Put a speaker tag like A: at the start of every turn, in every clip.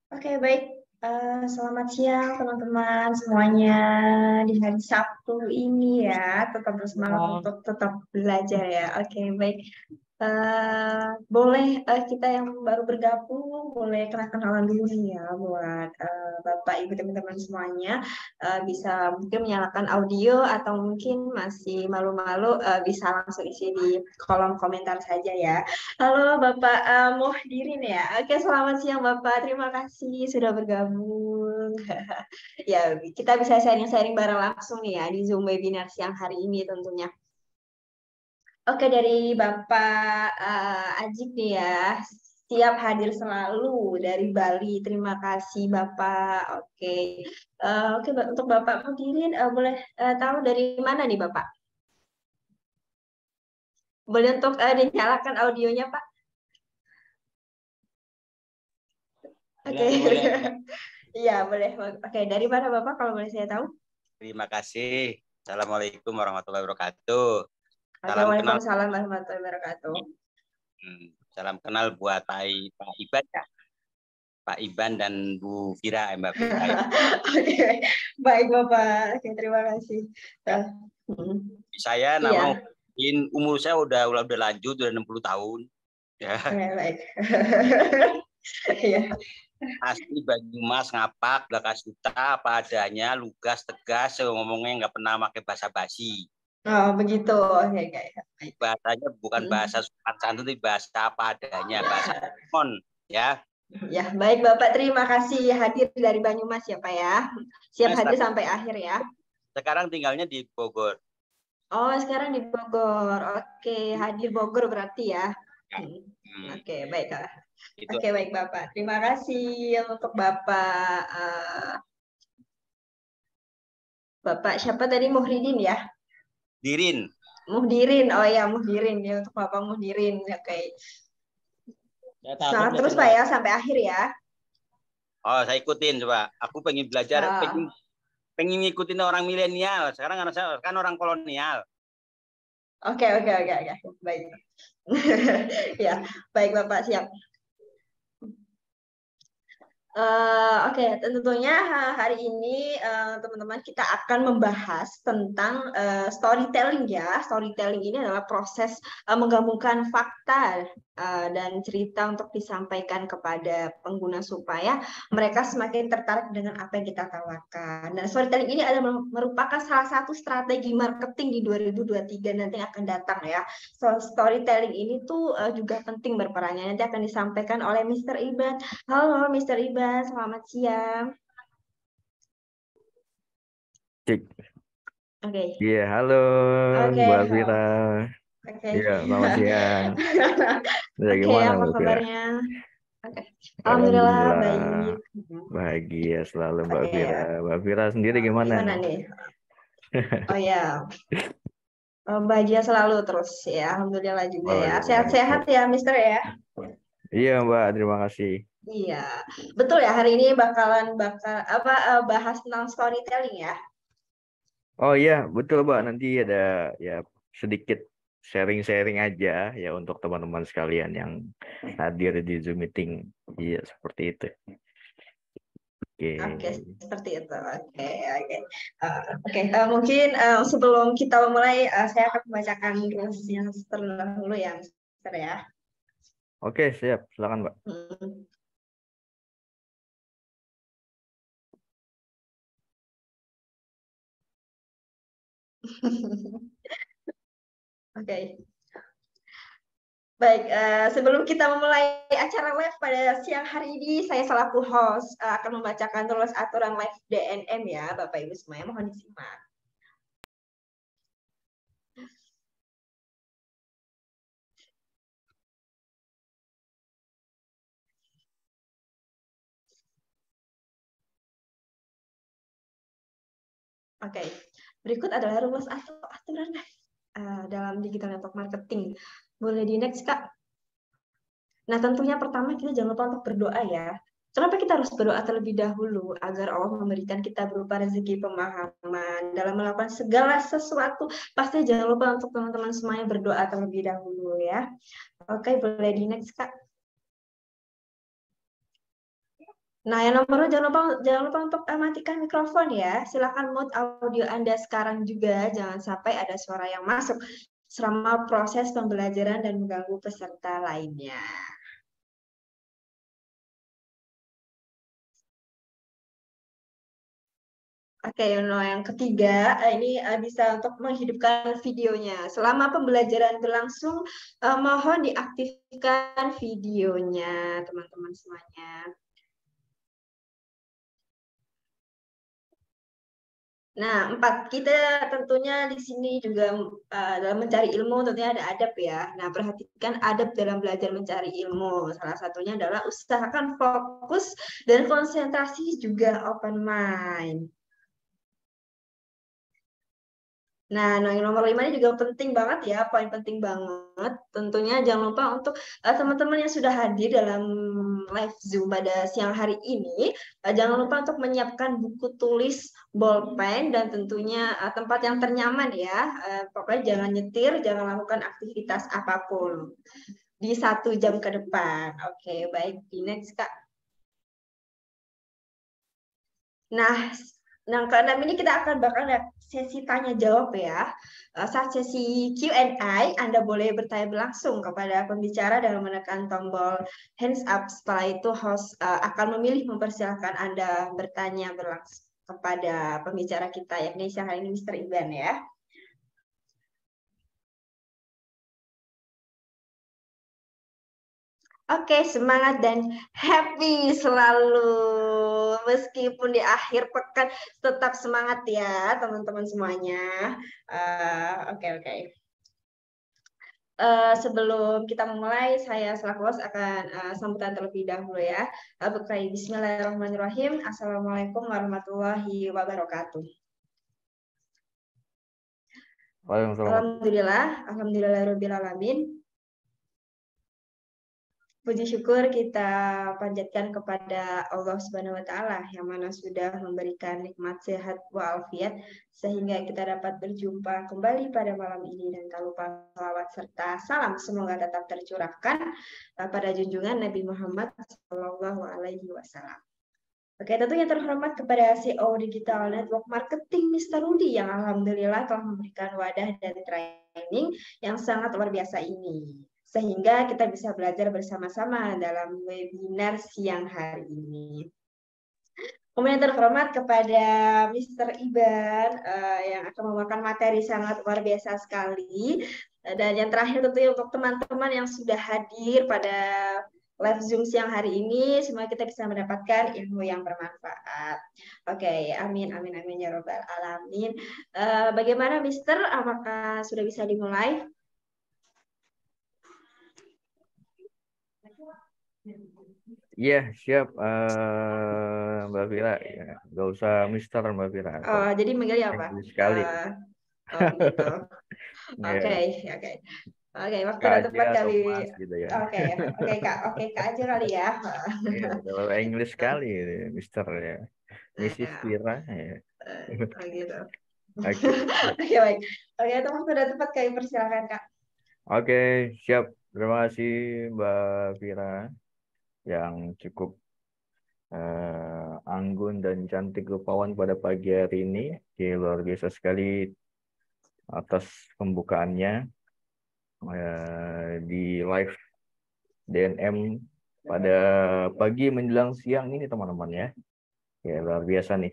A: Oke, baik. Selamat siang teman-teman semuanya di hari Sabtu ini ya. Tetap bersemangat
B: Ya,
A: untuk tetap belajar ya. Oke, baik. Boleh kita yang baru bergabung, boleh kenal-kenalan dulu nih ya buat Bapak, Ibu, teman-teman semuanya. Bisa mungkin menyalakan audio atau mungkin masih malu-malu bisa langsung isi di kolom komentar saja ya. Halo Bapak Muhdirin ya. Oke, selamat siang Bapak. Terima kasih sudah bergabung. Ya, kita bisa sharing-sharing bareng langsung nih ya di Zoom webinar siang hari ini tentunya. Oke, dari Bapak Ajib nih ya. Siap hadir selalu dari Bali. Terima kasih Bapak. Oke. Oke, untuk Bapak Muhdirin boleh tahu dari mana nih Bapak? Boleh untuk dinyalakan audionya Pak? Oke.
B: boleh, boleh.
A: Iya, boleh. Oke, dari mana Bapak kalau boleh saya tahu?
B: Terima kasih. Assalamualaikum warahmatullahi wabarakatuh.
A: Oke,
B: Salam kenal,
A: Waalaikumsalam warahmatullahi wabarakatuh.
B: salam kenal buat Pak Iban ya, Pak Iban dan Bu Fira, Mbak Fira ya.
A: Oke, baik Bapak. Oke, terima kasih.
B: Ya.
A: Eh, mm,
B: Saya nama
A: Iya,
B: umur saya udah lanjut, udah 60 tahun. Ya,
A: oke, baik. Iya.
B: asli Banyumas, Ngapak, Blakas Duta, apa adanya, lugas, tegas, ngomongnya nggak pernah pakai bahasa basi.
A: Oh, begitu. Oke, oke. Baik.
B: Bahasanya bukan bahasa
A: Mm.
B: sopan santun, tapi bahasa apa adanya, bahasa mon, ya.
A: Ya, baik Bapak. Terima kasih hadir dari Banyumas ya Pak ya. Siap
B: Mas,
A: hadir sampai akhir ya.
B: sekarang tinggalnya di Bogor.
A: Oh, sekarang di Bogor. Oke, hadir Bogor berarti ya.
B: Ya.
A: Hmm.
B: Hmm,
A: Oke, baik.
B: itu
A: Oke, baik Bapak. Terima kasih untuk Bapak Bapak siapa tadi Muhridin ya?
B: Dirin.
A: Muhdirin. Oh ya, Muhdirin ya untuk Bapak Muhdirin. Oke.
B: Saya takut
A: Semangat
B: nggak
A: terus Pak
B: keluar.
A: ya sampai akhir ya.
B: Oh, saya ikutin coba. Aku pengen belajar, pengen
A: Ah,
B: pengen ngikutin orang milenial. Sekarang anak saya kan orang kolonial.
A: oke, oke, oke, oke. Baik. Ya, baik Bapak siap. Oke, tentunya hari ini teman-teman kita akan membahas tentang storytelling ya. Storytelling ini adalah proses menggabungkan fakta dan cerita untuk disampaikan kepada pengguna supaya mereka semakin tertarik dengan apa yang kita tawarkan. Dan storytelling ini adalah merupakan salah satu strategi marketing di 2023 nanti yang akan datang ya. So, storytelling ini tuh juga penting berperannya. Nanti akan disampaikan oleh Mr. Iban. Halo, Mr. Iban, selamat siang.
C: Cik.
A: Oke,
C: Iya, halo
A: oke,
C: Mbak Vira.
A: halo. Oke.
C: Iya, selamat siang. Ya,
A: Oke,
C: gimana
A: apa
C: Mbak Vira?
A: kabarnya? Oke. Alhamdulillah baik.
C: Alhamdulillah bahagia selalu Mbak
A: Oke
C: Vira.
A: ya.
C: Mbak Vira sendiri gimana
A: Gimana
C: nih?
A: nih? Oh ya, bahagia selalu terus ya. Alhamdulillah juga
C: Oh
A: ya.
C: iya,
A: Sehat-sehat
C: siap.
A: ya, Mister ya.
C: Iya Mbak, terima kasih.
A: Iya, betul ya. Hari ini bakal apa bahas tentang storytelling ya.
C: Oh iya, betul Mbak. Nanti ada ya sedikit sharing-sharing aja ya untuk teman-teman sekalian yang hadir di Zoom meeting. Iya, seperti itu.
A: Oke,
C: Oke.
A: seperti itu. Oke, oke. Oke, mungkin sebelum kita memulai, saya akan membacakan rules-nya terlebih dahulu ya, Mister ya.
C: Oke, siap. Silakan Mbak.
A: Hmm. Oke, baik. Sebelum kita memulai acara live pada siang hari ini, saya selaku host akan membacakan terus aturan live DNM ya, Bapak Ibu semuanya. Mohon disimak. Oke, berikut adalah rules atau aturan live dalam digital network marketing. Boleh di next, Kak? Nah, tentunya pertama kita jangan lupa untuk berdoa ya. Kenapa kita harus berdoa terlebih dahulu? Agar Allah memberikan kita berupa rezeki pemahaman dalam melakukan segala sesuatu. Pasti jangan lupa untuk teman-teman semuanya berdoa terlebih dahulu ya. Oke, boleh di next, Kak. Nah, yang nomor dua, jangan lupa untuk matikan mikrofon ya. Silakan mute audio Anda sekarang juga. Jangan sampai ada suara yang masuk selama proses pembelajaran dan mengganggu peserta lainnya. Oke, yang ketiga, ini bisa untuk menghidupkan videonya. Selama pembelajaran berlangsung, mohon diaktifkan videonya, teman-teman semuanya. Nah, 4, kita tentunya di sini juga dalam mencari ilmu tentunya ada adab ya. Nah, perhatikan adab dalam belajar mencari ilmu. Salah satunya adalah usahakan fokus dan konsentrasi juga open mind. Nah, yang nomor 5 ini juga penting banget ya, poin penting banget. Tentunya jangan lupa untuk teman-teman yang sudah hadir dalam live Zoom pada siang hari ini, jangan lupa untuk menyiapkan buku tulis, bolpen, dan tentunya tempat yang ternyaman ya. Pokoknya jangan nyetir, jangan lakukan aktivitas apapun di 1 jam ke depan. Oke, baik. Di next, Kak. Nah, ke-6 ini kita akan bakal ada sesi tanya jawab ya. Saat sesi Q&A, Anda boleh bertanya langsung kepada pembicara dengan menekan tombol hands up. Setelah itu host akan memilih mempersilahkan Anda bertanya berlangsung kepada pembicara kita, yakni siang hari ini Mr. Iban ya. Oke, semangat dan happy selalu. Meskipun di akhir pekan tetap semangat ya, teman-teman semuanya. Oke. Sebelum kita memulai, saya selaku host akan sambutan terlebih dahulu ya. Bismillahirrahmanirrahim. Assalamualaikum warahmatullahi wabarakatuh.
C: Waalaikumsalam.
A: Alhamdulillahirrahmanirrahim. Puji syukur kita panjatkan kepada Allah Subhanahu wa Ta'ala yang mana sudah memberikan nikmat sehat walafiat sehingga kita dapat berjumpa kembali pada malam ini, dan tak lupa salawat serta salam semoga tetap tercurahkan pada junjungan Nabi Muhammad Shallallahu Alaihi Wasallam. Oke, tentunya terhormat kepada CEO Digital Network Marketing Mr. Rudi yang alhamdulillah telah memberikan wadah dan training yang sangat luar biasa ini, sehingga kita bisa belajar bersama-sama dalam webinar siang hari ini. Kemudian terhormat kepada Mr. Iban yang akan membawakan materi sangat luar biasa sekali. Dan yang terakhir tentunya untuk teman-teman yang sudah hadir pada live Zoom siang hari ini, semoga kita bisa mendapatkan ilmu yang bermanfaat. Oke, amin ya robbal alamin. Bagaimana Mister? Apakah sudah bisa dimulai?
C: Iya, siap, Mbak Vira. Ya, nggak usah Mister Mbak Vira.
A: Jadi manggilnya apa?
C: Inggris sekali.
A: Gitu.
C: Iya.
A: Oke, waktu
C: Kak
A: dan
C: aja
A: tempat
C: atau
A: kali.
C: Mas gitu ya.
A: Oke, Kak aja kali ya.
C: Iya, kalau Inggris sekali Mister ya. Mrs.
A: Ya,
C: Vira ya.
A: gitu.
C: Oke.
A: Oke, baik. Oke, itu waktu dan tempat kami persilakan, Kak.
C: Oke, siap. Terima kasih Mbak Vira yang cukup anggun dan cantik rupawan pada pagi hari ini. Oke, luar biasa sekali atas pembukaannya di live DNM pada pagi menjelang siang ini teman-teman ya. Ya luar biasa nih.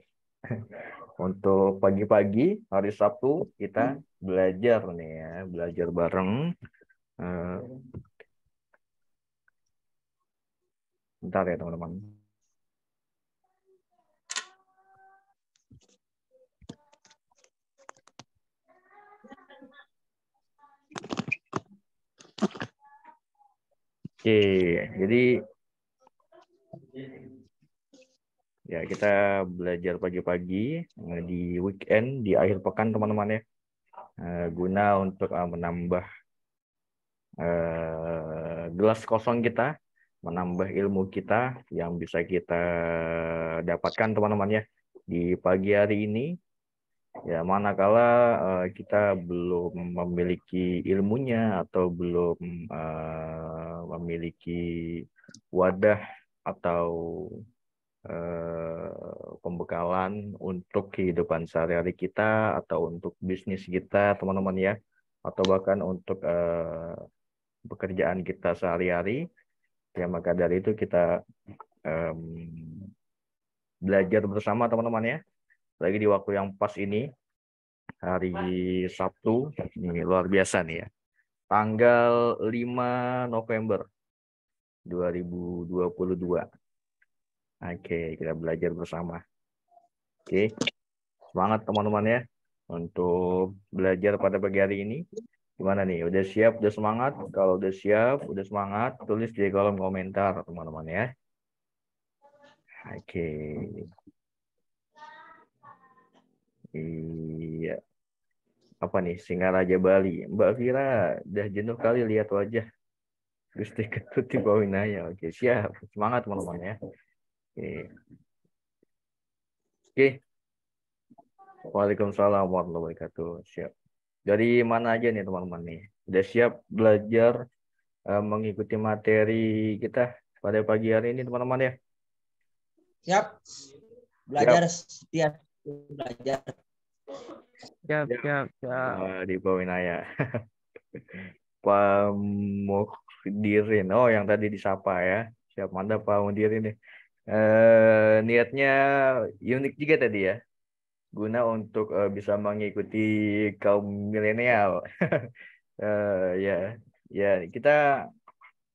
C: Untuk pagi-pagi hari Sabtu kita belajar nih ya, belajar bareng. Bentar ya teman-teman. Oke, jadi ya kita belajar pagi-pagi di weekend, di akhir pekan teman-teman ya, guna untuk menambah gelas kosong kita, menambah ilmu kita yang bisa kita dapatkan teman-teman ya di pagi hari ini. Ya manakala kita belum memiliki ilmunya atau belum memiliki wadah atau pembekalan untuk kehidupan sehari-hari kita atau untuk bisnis kita, teman-teman ya, atau bahkan untuk pekerjaan kita sehari-hari. Ya, maka dari itu kita belajar bersama teman-teman ya. Lagi di waktu yang pas ini, hari Sabtu, ini luar biasa nih ya. Tanggal 5 November 2022. Oke, kita belajar bersama. Oke, semangat teman-teman ya untuk belajar pada pagi hari ini. Gimana nih? Udah siap? Udah semangat? Kalau udah siap, udah semangat, tulis di kolom komentar teman-teman ya. Oke. Iya. Apa nih? Singaraja Bali. Mbak Vira, udah jenuh kali lihat wajah Gusti Ketut di Bawinaya. Oke, siap. Semangat teman-teman ya. Oke. Oke. Waalaikumsalam warahmatullahi wabarakatuh. Siap. Dari mana aja nih teman-teman nih? Udah siap belajar mengikuti materi kita pada pagi hari ini teman-teman ya?
D: Siap. Belajar setia belajar.
C: Siap. Di Bawinaya. Pak Muhdirin. Oh, yang tadi disapa ya. Siap, mantap Pak Muhdirin nih. Niatnya unik juga tadi ya. Guna untuk bisa mengikuti kaum milenial. Ya, kita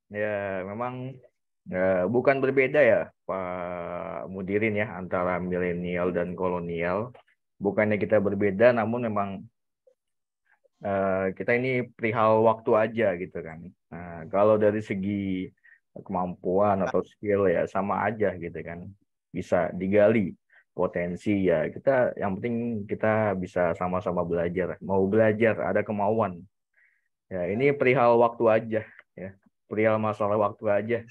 C: ya memang bukan berbeda ya Pak Mudirin ya antara milenial dan kolonial. Bukannya kita berbeda, namun memang kita ini perihal waktu aja gitu kan. Nah, kalau dari segi kemampuan atau skill ya sama aja gitu kan. Bisa digali potensi ya. Yang penting kita bisa sama-sama belajar. Mau belajar, ada kemauan. Ya, ini perihal waktu aja ya. Perihal masalah waktu aja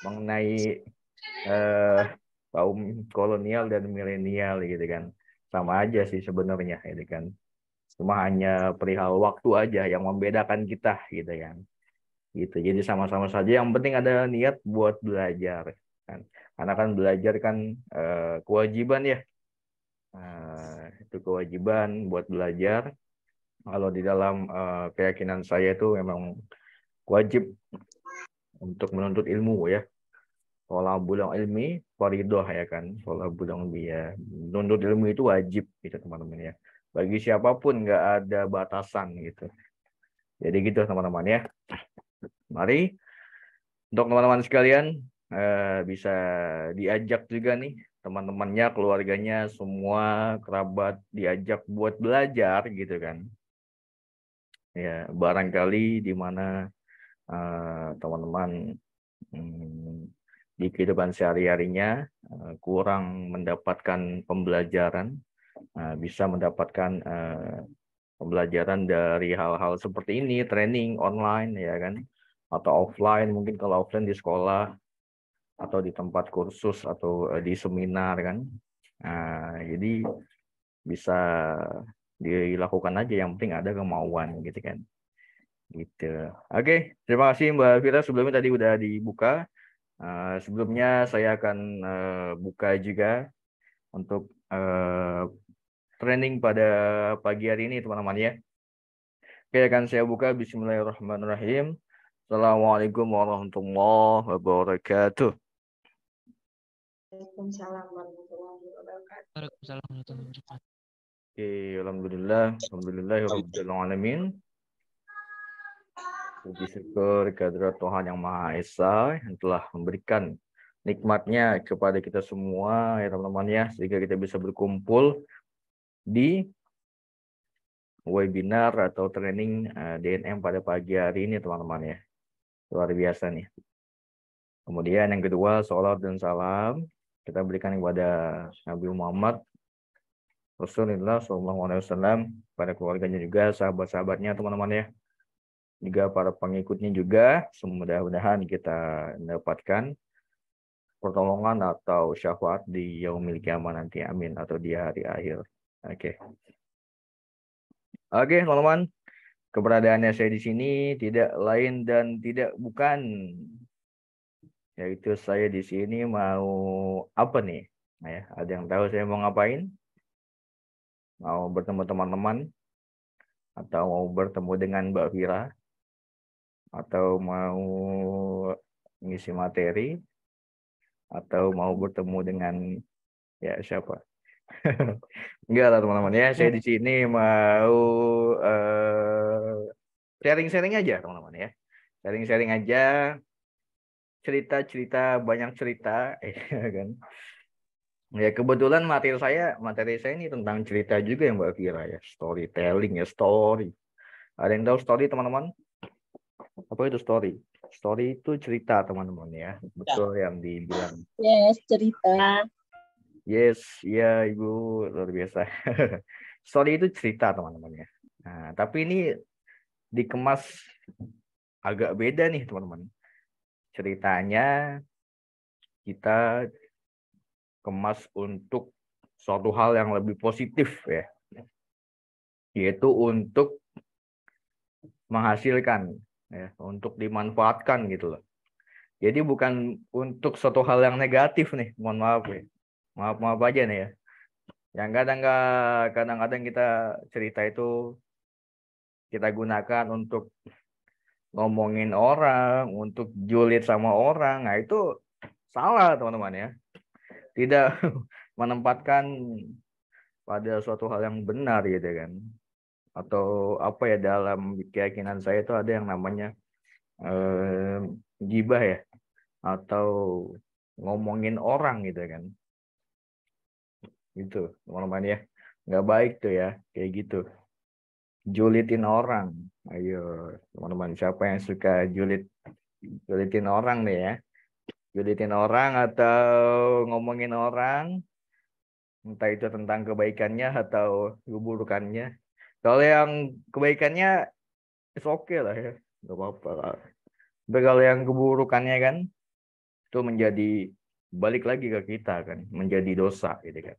C: mengenai kaum kolonial dan milenial gitu kan. Sama aja sih sebenarnya ini kan. Cuma hanya perihal waktu aja yang membedakan kita gitu kan. Gitu. Jadi sama-sama saja yang penting ada niat buat belajar kan. Karena kan belajar kan kewajiban ya. Itu kewajiban buat belajar. Kalau di dalam keyakinan saya itu memang wajib untuk menuntut ilmu ya. Thalabul ilmi fardhah ya kan. Thalabul ilmi ya. Menuntut ilmu itu wajib gitu teman-teman ya. Bagi siapapun nggak ada batasan gitu. Jadi gitu teman-teman ya. Mari untuk teman-teman sekalian bisa diajak juga nih teman-temannya, keluarganya, semua kerabat diajak buat belajar gitu kan. Ya, barangkali di mana teman-teman di kehidupan sehari-harinya kurang mendapatkan pembelajaran, bisa mendapatkan pembelajaran dari hal-hal seperti ini, training online ya kan, atau offline, mungkin kalau offline di sekolah atau di tempat kursus atau di seminar kan. Jadi bisa dilakukan aja, yang penting ada kemauan gitu kan. Gitu. Oke, terima kasih Mbak Vira, sebelumnya tadi udah dibuka. Sebelumnya saya akan buka juga untuk training pada pagi hari ini teman-teman ya. Oke, akan saya buka. Bismillahirrahmanirrahim. Assalamualaikum warahmatullahi wabarakatuh.
A: Waalaikumsalam warahmatullahi wabarakatuh.
D: Waalaikumsalam warahmatullahi wabarakatuh.
C: Oke, alhamdulillahirabbil alamin. Puji syukur kehadirat Tuhan Yang Maha Esa yang telah memberikan nikmatnya kepada kita semua ya teman-teman ya, sehingga kita bisa berkumpul di webinar atau training DNM pada pagi hari ini teman-teman ya. Luar biasa nih. Kemudian yang kedua, sholawat dan salam kita berikan kepada Nabi Muhammad Rasulullah SAW, pada keluarganya juga, sahabat-sahabatnya teman-teman ya. Juga para pengikutnya juga, mudah-mudahan kita mendapatkan pertolongan atau syafaat di yaumil kiamah nanti, amin, atau di hari akhir. Oke, teman-teman, keberadaannya saya di sini tidak lain dan tidak bukan Yaitu saya di sini mau apa nih? Nah, ya, ada yang tahu saya mau ngapain? Mau bertemu teman-teman atau mau bertemu dengan Mbak Vira atau mau ngisi materi atau mau bertemu dengan ya siapa? Enggak lah teman-teman ya, saya di sini mau sharing-sharing aja teman-teman ya. Sharing-sharing aja, cerita-cerita, banyak cerita kan. Ya kebetulan materi saya ini tentang cerita juga ya Mbak Vira ya, storytelling ya, story. Ada yang tahu story teman-teman? Apa itu story? Story itu cerita teman-teman ya. Betul yang dibilang.
E: Yes, cerita.
C: Yes, ya Ibu, luar biasa. Story itu cerita teman-teman ya. Nah, tapi ini dikemas agak beda nih teman-teman. Ceritanya kita kemas untuk suatu hal yang lebih positif ya. Yaitu untuk menghasilkan ya, untuk dimanfaatkan gitu loh. Jadi bukan untuk suatu hal yang negatif nih, mohon maaf ya. Maaf aja nih ya. Yang kadang-kadang kita cerita itu kita gunakan untuk ngomongin orang, untuk julid sama orang. Nah, itu salah, teman-teman ya. Tidak menempatkan pada suatu hal yang benar gitu kan. Atau apa ya, dalam keyakinan saya itu ada yang namanya gibah ya, atau ngomongin orang gitu kan. Gitu, teman-teman ya. Nggak baik tuh ya, kayak gitu. Julitin orang. Ayo, teman-teman, siapa yang suka julitin orang nih ya? Julitin orang atau ngomongin orang, entah itu tentang kebaikannya atau keburukannya. Kalau yang kebaikannya, it's okay lah ya, nggak apa-apa lah. Tapi kalau yang keburukannya kan, itu menjadi balik lagi ke kita kan, menjadi dosa gitu kan.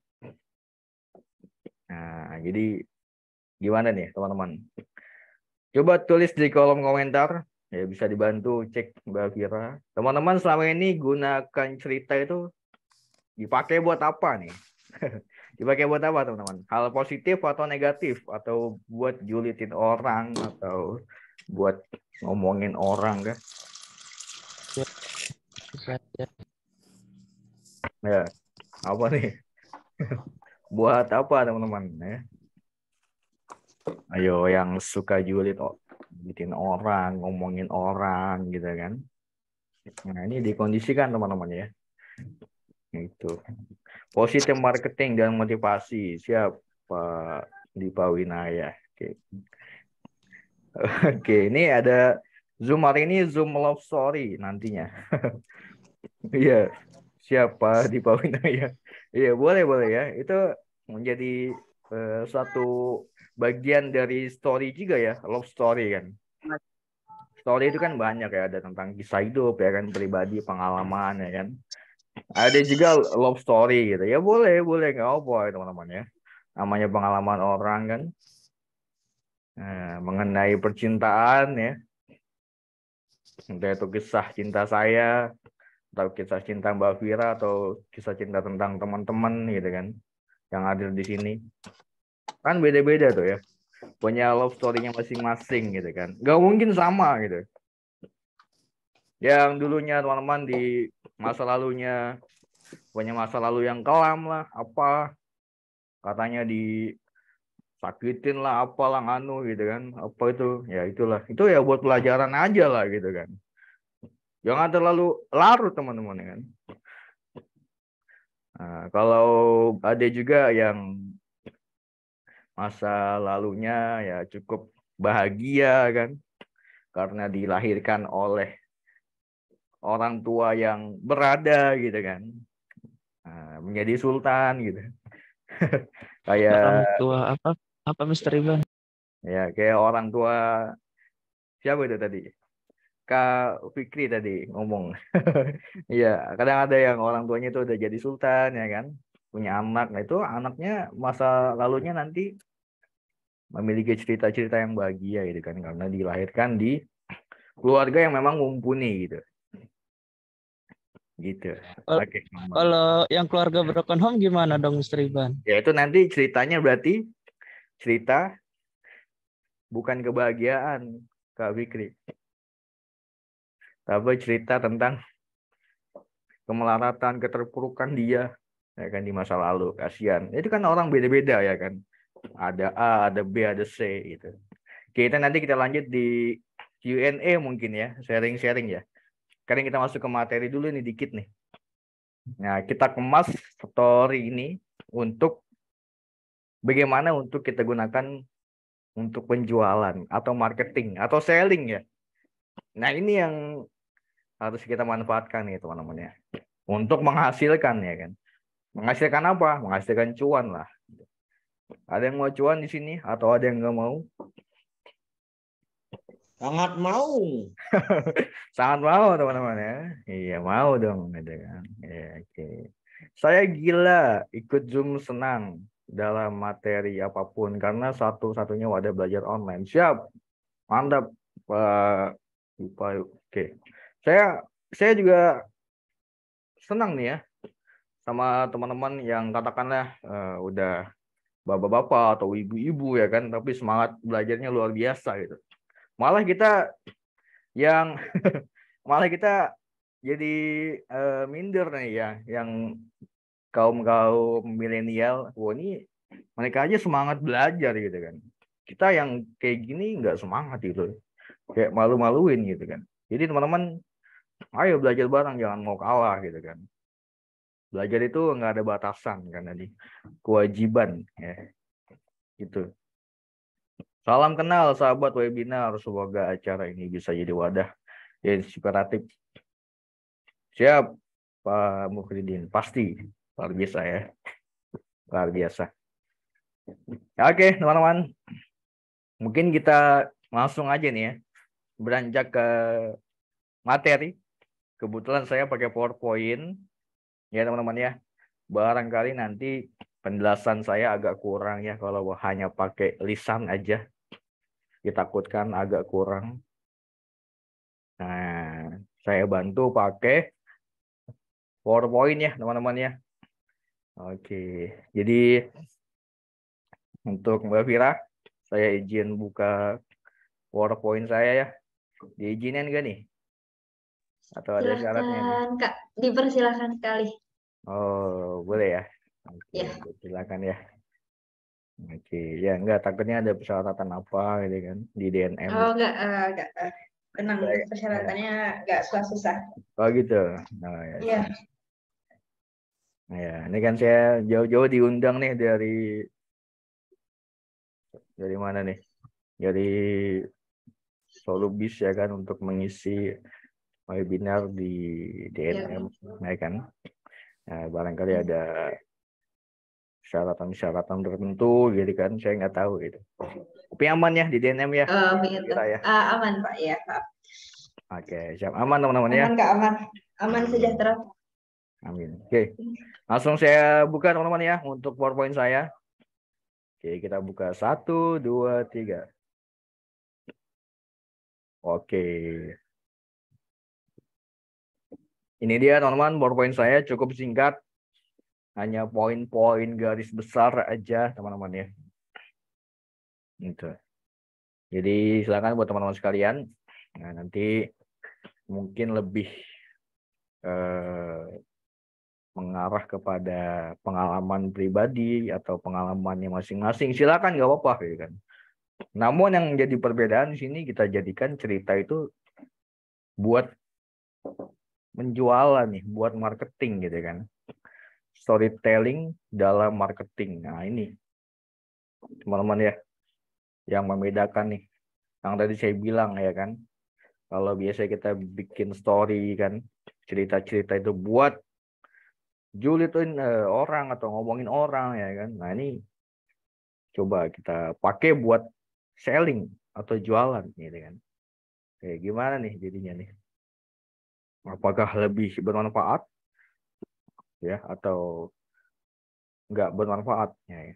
C: Nah, jadi gimana nih teman-teman? Coba tulis di kolom komentar, ya bisa dibantu cek Mbak Vira. Teman-teman selama ini gunakan cerita itu dipakai buat apa nih? Dipakai buat apa teman-teman? Hal positif atau negatif? Atau buat julitin orang? Atau buat ngomongin orang kan? Ya, apa nih? Buat apa teman-teman? Ya? Ayo yang suka julitin orang, ngomongin orang gitu kan? Nah ini dikondisikan teman-teman ya. Itu positif marketing dan motivasi, siap Pak Dipa Winaya. Oke, ini ada Zoom hari ini, Zoom love story nantinya. Iya, siapa Dipa Winaya. Iya, boleh ya. Itu menjadi satu bagian dari story juga ya, love story kan. Story itu kan banyak ya, ada tentang kisah hidup ya kan, pribadi, pengalaman ya kan. Ada juga love story gitu. Ya boleh nggak apa ya teman-teman ya. Namanya pengalaman orang kan. Mengenai percintaan ya. Entah itu kisah cinta saya, atau kisah cinta Mbak Vira, atau kisah cinta tentang teman-teman gitu kan. Yang hadir di sini. Kan beda-beda tuh ya. Punya love story-nya masing-masing gitu kan. Nggak mungkin sama gitu. Yang dulunya teman-teman di masa lalunya punya masa lalu yang kelam lah, apa katanya disakitin lah, apalah nganu gitu kan, apa itu ya, itulah itu ya buat pelajaran aja lah gitu kan, jangan terlalu larut teman-teman ya kan. Nah, kalau ada juga yang masa lalunya ya cukup bahagia kan, karena dilahirkan oleh orang tua yang berada gitu kan, menjadi sultan gitu. Kayak
D: orang tua apa Mister Iban?
C: ya kayak orang tua siapa itu tadi, Kak Fikri tadi ngomong. Iya, kadang ada yang orang tuanya itu udah jadi sultan ya kan, punya anak. Nah itu anaknya masa lalunya nanti memiliki cerita-cerita yang bahagia gitu kan, karena dilahirkan di keluarga yang memang mumpuni gitu. gitu.
D: Kal-
C: Oke.
D: Kalau yang keluarga broken home gimana dong, Mr. Iban?
C: Ya itu nanti ceritanya berarti cerita bukan kebahagiaan, Kak Fikri. Tapi cerita tentang kemelaratan, keterpurukan dia, ya kan, di masa lalu. Kasihan. Itu kan orang beda-beda ya kan. Ada A, ada B, ada C gitu. Kita lanjut di Q&A mungkin ya, sharing-sharing ya. Sekarang kita masuk ke materi dulu nih dikit nih. Nah, kita kemas story ini untuk bagaimana untuk kita gunakan untuk penjualan atau marketing atau selling ya. Nah, ini yang harus kita manfaatkan nih teman-teman ya. Untuk menghasilkan ya kan. Menghasilkan apa? Menghasilkan cuan lah. Ada yang mau cuan di sini atau ada yang nggak mau?
E: Sangat mau.
C: Sangat mau teman-teman ya. Iya mau dong gitu kan. Ya, oke. Saya gila ikut Zoom senang dalam materi apapun karena satu-satunya wadah belajar online. Siap. Mantap Pak. Oke. Saya juga senang nih ya sama teman-teman yang katakanlah udah bapak-bapak atau ibu-ibu ya kan, tapi semangat belajarnya luar biasa gitu. Malah kita yang malah kita jadi minder nih ya, yang kaum milenial. Wah, ini mereka aja semangat belajar gitu kan. Kita yang kayak gini nggak semangat gitu, kayak malu-maluin gitu kan. Jadi teman-teman, ayo belajar bareng, jangan mau kalah gitu kan. Belajar itu nggak ada batasan kan, tadi kewajiban ya gitu. Salam kenal sahabat webinar, semoga acara ini bisa jadi wadah inspiratif. Siap Pak Mukhridin, pasti luar biasa ya, luar biasa. Oke teman-teman, mungkin kita langsung aja nih ya beranjak ke materi. Kebetulan saya pakai PowerPoint ya teman-teman ya. Barangkali nanti penjelasan saya agak kurang ya kalau hanya pakai lisan aja. Ditakutkan agak kurang. Nah, saya bantu pakai PowerPoint ya teman-teman ya. Oke, jadi untuk Mbak Vira, saya izin buka PowerPoint saya ya. Diizinin nggak nih? Atau ada syaratnya nih?
A: Silakan Kak, dipersilakan sekali.
C: Oh, boleh ya? Oke,
A: Ya.
C: silakan ya. Oke, ya enggak, takutnya ada persyaratan apa gitu kan di DNM.
A: Oh enggak. Tenang,
C: Baik.
A: persyaratannya enggak susah-susah.
C: Oh gitu. Nah, ya.
A: Iya.
C: Nah, ya, ini kan saya jauh-jauh diundang nih dari mana nih? Dari Solubis ya kan, untuk mengisi webinar di DNM ya kan. Nah, barangkali ada syaratan-syaratan tertentu gitu kan, saya nggak tahu gitu. Tapi aman ya di DNM ya?
A: Begitu.
C: Kita ya.
A: Aman Pak ya Pak.
C: Oke, siap, aman teman-teman ya.
A: Aman Kak, aman. Aman sejahtera.
C: Amin. Oke, langsung saya buka teman-teman ya untuk PowerPoint saya. Oke, kita buka 1, 2, 3. Oke. Ini dia teman-teman, PowerPoint saya cukup singkat. Hanya poin-poin garis besar aja teman-teman ya. Gitu. Jadi silakan buat teman-teman sekalian. Nah, nanti mungkin lebih mengarah kepada pengalaman pribadi atau pengalamannya masing-masing. Silakan, nggak apa-apa gitu kan. Namun yang jadi perbedaan di sini, kita jadikan cerita itu buat menjualan nih, buat marketing gitu kan. Storytelling dalam marketing. Nah, ini teman-teman ya yang membedakan nih. Yang tadi saya bilang ya kan. Kalau biasa kita bikin story kan, cerita-cerita itu buat julitin orang atau ngomongin orang ya kan. Nah, ini coba kita pakai buat selling atau jualan gitu kan. Kayak gimana nih jadinya nih? Apakah lebih bermanfaat ya atau nggak bermanfaat ya?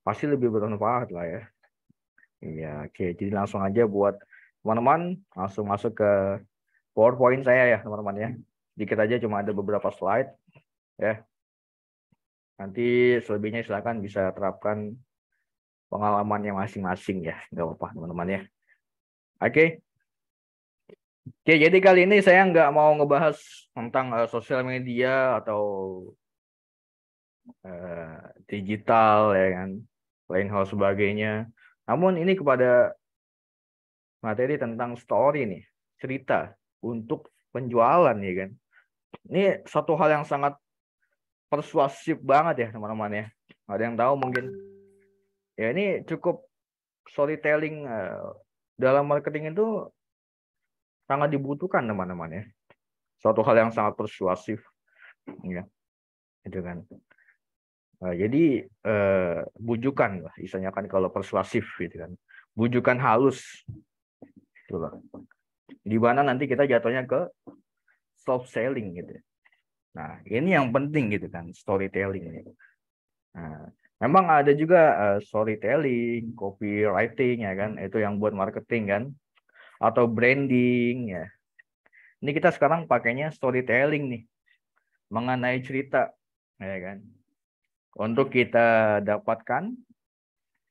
C: Pasti lebih bermanfaat lah ya. Iya, oke. Jadi langsung aja buat teman-teman langsung masuk ke PowerPoint saya ya teman-teman ya. sedikit aja, cuma ada beberapa slide ya. Nanti selebihnya silakan bisa terapkan pengalamannya masing-masing ya, nggak apa-apa teman-teman ya. Oke. Oke, jadi kali ini saya nggak mau ngebahas tentang sosial media atau digital ya kan, lain hal sebagainya. Namun ini kepada materi tentang story nih, cerita untuk penjualan ya kan. Ini satu hal yang sangat persuasif banget ya teman-teman ya. Ada yang tahu mungkin? Ya ini cukup storytelling dalam marketing itu sangat dibutuhkan teman-teman ya. Suatu hal yang sangat persuasif ya. Itu kan. Jadi bujukan lah, istilahnya kan kalau persuasif gitu kan. Bujukan halus. Gitu loh. Di mana nanti kita jatuhnya ke soft selling gitu. Nah, ini yang penting gitu kan, storytelling ini. Nah, memang ada juga storytelling, copywriting ya kan, itu yang buat marketing kan, atau branding ya. Ini kita sekarang pakainya storytelling nih, mengenai cerita ya kan. Untuk kita dapatkan,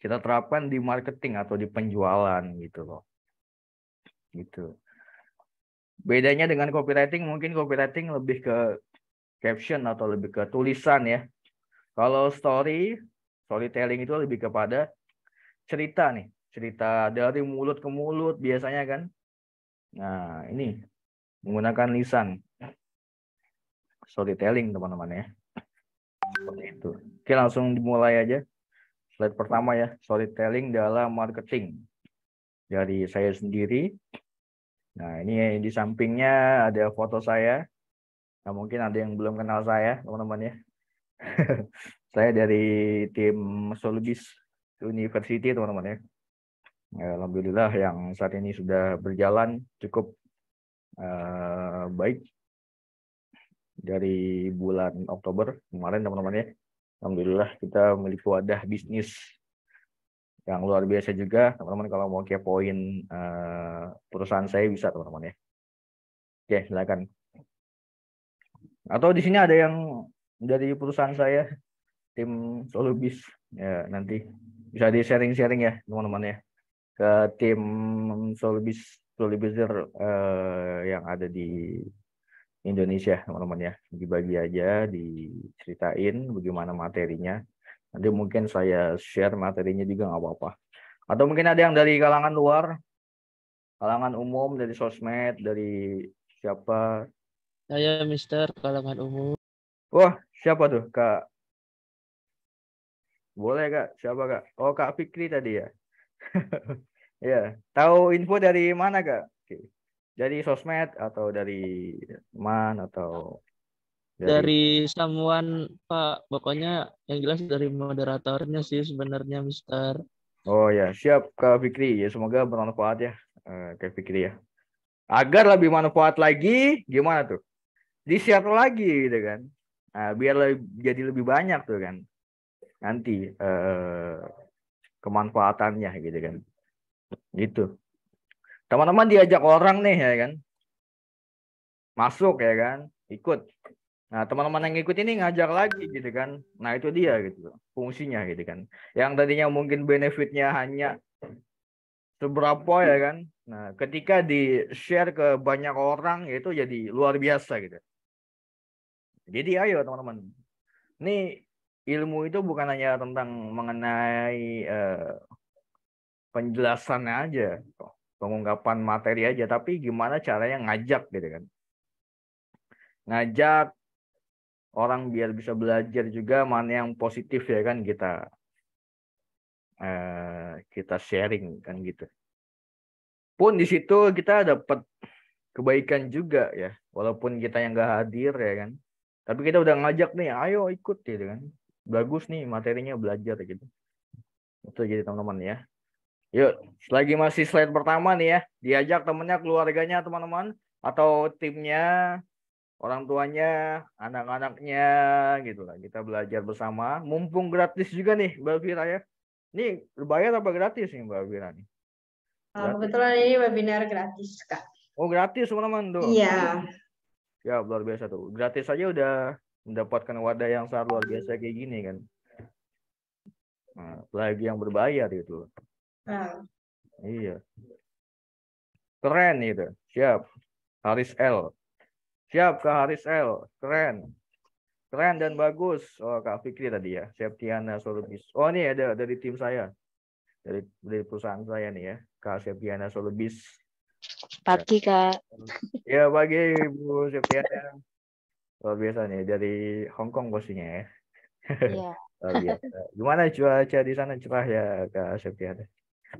C: kita terapkan di marketing atau di penjualan gitu loh. Gitu. Bedanya dengan copywriting, mungkin copywriting lebih ke caption atau lebih ke tulisan ya. Kalau storytelling itu lebih kepada cerita nih, cerita dari mulut ke mulut biasanya kan. Nah, ini menggunakan lisan. Storytelling teman-teman ya. Seperti itu. Oke, langsung dimulai aja. Slide pertama ya, storytelling dalam marketing. Dari saya sendiri. Nah, ini di sampingnya ada foto saya. Nah, mungkin ada yang belum kenal saya, teman-teman ya. Saya dari tim Solubis University, teman-teman ya. Alhamdulillah yang saat ini sudah berjalan cukup baik dari bulan Oktober kemarin, teman-teman ya. Alhamdulillah kita memiliki wadah bisnis yang luar biasa juga, teman-teman. Kalau mau kepoin perusahaan saya bisa, teman-teman ya. Oke, silakan. Atau di sini ada yang dari perusahaan saya, tim Solubis ya, nanti bisa di sharing-sharing ya teman-teman ya ke tim Solubizer yang ada di Indonesia, teman-teman ya. Dibagi aja, diceritain bagaimana materinya. Nanti mungkin saya share materinya juga nggak apa-apa. Atau mungkin ada yang dari kalangan luar, kalangan umum, dari sosmed, dari siapa?
D: Saya Mister kalangan umum.
C: Wah, siapa tuh Kak? Boleh Kak, siapa Kak? Oh, Kak Fikri tadi ya. Ya, tahu info dari mana Kak? Oke. Dari sosmed atau dari mana atau
D: Dari someone Pak, pokoknya yang jelas dari moderatornya sih sebenarnya Mister.
C: Oh ya, siap Kak Fikri. Ya semoga bermanfaat ya Kak Fikri ya. Agar lebih manfaat lagi, gimana tuh? Di-share lagi gitu kan. Nah, biar jadi lebih banyak tuh kan. Nanti kemanfaatannya gitu kan. Gitu. Teman-teman diajak orang nih ya kan. Masuk ya kan, ikut. Nah, teman-teman yang ikut ini ngajak lagi gitu kan. Nah, itu dia gitu fungsinya gitu kan. Yang tadinya mungkin benefitnya hanya seberapa ya kan. Nah, ketika di-share ke banyak orang itu jadi luar biasa gitu. Jadi ayo teman-teman. Ini ilmu itu bukan hanya tentang mengenai penjelasannya aja, pengungkapan materi aja, tapi gimana caranya ngajak gitu kan. Ngajak orang biar bisa belajar juga mana yang positif ya kan, kita sharing kan gitu. Pun di situ kita dapat kebaikan juga ya, walaupun kita yang nggak hadir ya kan. Tapi kita udah ngajak nih, ayo ikut gitu kan. Bagus nih materinya, belajar gitu. Itu jadi teman-teman ya. Yuk, selagi masih slide pertama nih ya, diajak temennya, keluarganya, teman-teman, atau timnya, orang tuanya, anak-anaknya, gitu lah. Kita belajar bersama. Mumpung gratis juga nih, Mbak Vira ya. Ini berbayar apa gratis nih, Mbak Vira nih?
A: Kebetulan ini webinar gratis, Kak.
C: Oh, gratis teman-teman tuh.
A: Iya.
C: Ya, luar biasa tuh. Gratis aja udah mendapatkan wadah yang sangat luar biasa kayak gini kan. Nah, apalagi yang berbayar itu.
A: Nah,
C: Iya. Keren itu. Siap. Haris L. Siap Kak Haris L. Keren. Keren dan bagus. Oh, Kak Fikri tadi ya. Septiana Solubis. Oh, ini ada dari tim saya. Dari perusahaan saya nih ya. Kak Septiana Solubis.
E: Pagi, Kak.
C: Ya, bagi Bu Septiana. Luar biasa nih. Dari Hong Kong posisinya ya.
E: Iya.
C: Luar biasa. Gimana cuaca di sana, cerah ya Kak Septiana?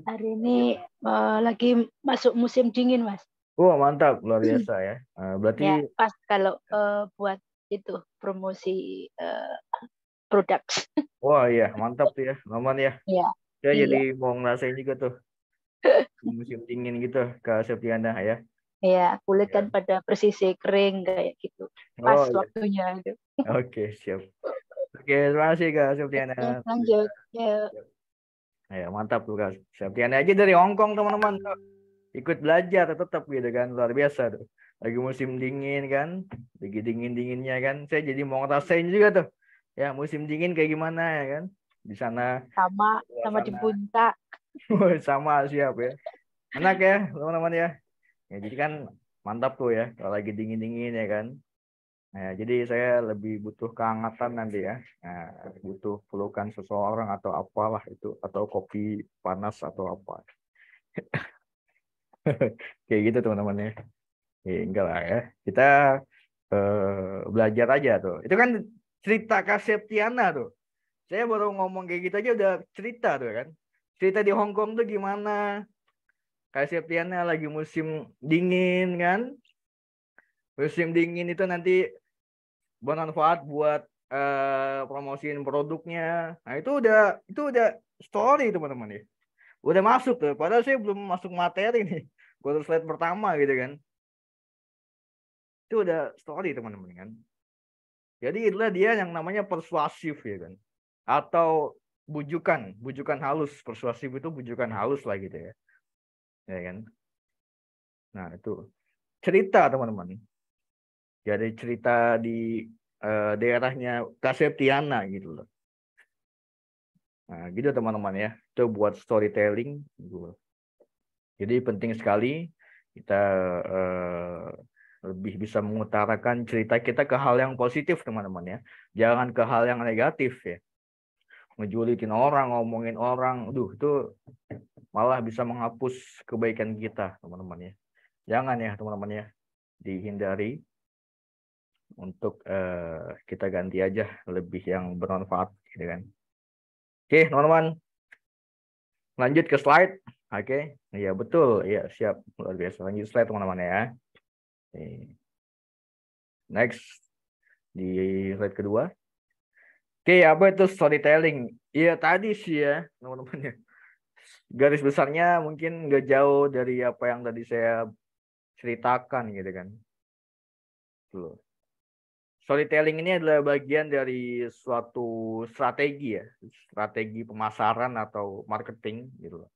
E: Hari ini lagi masuk musim dingin, Mas.
C: Oh, mantap. Luar biasa ya. Berarti
E: Ya, pas kalau buat itu promosi produk.
C: wah iya, mantap tuh ya. Aman ya.
E: Iya.
C: Saya
E: Iya.
C: jadi mau ngerasain juga tuh musim dingin gitu Kak Septiana ya.
E: Iya, kulit
C: Ya.
E: kan pada persisi kering kayak gitu.
C: Oh
E: Pas
C: iya.
E: waktunya itu.
C: Oke, siap. Oke, terima kasih Kak Septiana.
E: Ya, lanjut. Ya.
C: Ya, mantap tuh Kak Septiana aja dari Hong Kong teman-teman. Ikut belajar tetap gitu kan. Luar biasa tuh. Lagi musim dingin kan. Lagi dingin-dinginnya kan. Saya jadi mau ngerasain juga tuh. Ya, musim dingin kayak gimana ya kan. Di sana.
E: Sama di
C: Suasana.
E: puncak.
C: Sama siap ya. Enak ya teman-teman ya. Ya, jadi kan mantap tuh ya kalau lagi dingin-dingin ya kan. Nah, jadi saya lebih butuh kehangatan nanti ya. Nah, butuh pelukan seseorang atau apalah itu atau kopi panas atau apa. Kayak gitu teman-teman ya. Enggak lah ya. Kita belajar aja tuh. Itu kan cerita Kak Septiana tuh. Saya baru ngomong kayak gitu aja udah cerita tuh kan. Cerita di Hong Kong tuh gimana? Kak Septiana lagi musim dingin kan. Musim dingin itu nanti bermanfaat buat promosiin produknya. Nah, itu udah story teman-teman ya. Udah masuk tuh. Padahal saya belum masuk materi nih. Baru slide pertama gitu kan. Itu udah story teman-teman kan. Jadi itulah dia yang namanya persuasif ya kan. Atau bujukan halus. Persuasif itu bujukan halus lah gitu ya. Ya kan. Nah, itu cerita teman-teman. Jadi cerita di daerahnya Kak Septiana gitu loh. Nah, gitu teman-teman ya. Itu buat storytelling. Jadi penting sekali kita lebih bisa mengutarakan cerita kita ke hal yang positif teman-teman ya. Jangan ke hal yang negatif ya. Ngejulitin orang, ngomongin orang. Itu malah bisa menghapus kebaikan kita teman-teman ya. Jangan ya teman-teman ya. Dihindari. Untuk kita ganti aja lebih yang bermanfaat gitu kan. Oke teman-teman, lanjut ke slide. Oke, iya betul, iya siap, luar biasa. Lanjut slide teman-teman ya. Next di slide kedua. Oke, apa itu storytelling? Iya tadi sih ya teman-teman ya. Garis besarnya mungkin nggak jauh dari apa yang tadi saya ceritakan gitu kan. Tuh. Storytelling ini adalah bagian dari suatu strategi ya, strategi pemasaran atau marketing gitu loh.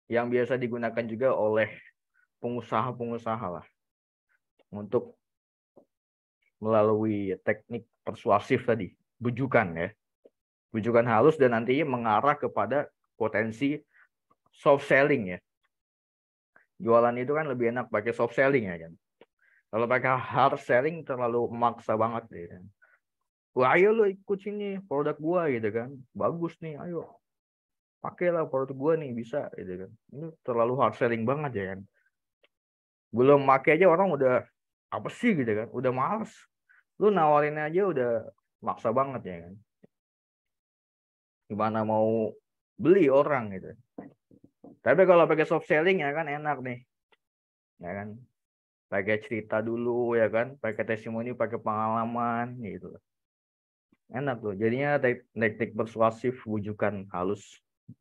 C: Yang biasa digunakan juga oleh pengusaha-pengusaha lah untuk melalui teknik persuasif tadi, bujukan ya. Bujukan halus dan nantinya mengarah kepada potensi soft selling ya. Jualan itu kan lebih enak pakai soft selling ya kan. Kalau pakai hard selling terlalu memaksa banget ya. Wah, ayo lo ikut sini produk gua gitu kan. Bagus nih, ayo. Pakailah produk gua nih bisa gitu kan. Ini terlalu hard selling banget ya kan. Belum pakai aja orang udah apa sih gitu kan. Udah males. Lu nawarin aja udah maksa banget ya kan. Gimana mau beli orang gitu. Tapi kalau pakai soft selling ya kan enak nih. Ya kan. Pakai cerita dulu ya kan. Pakai testimoni, pakai pengalaman gitu. Enak tuh. Jadinya teknik persuasif bujukan halus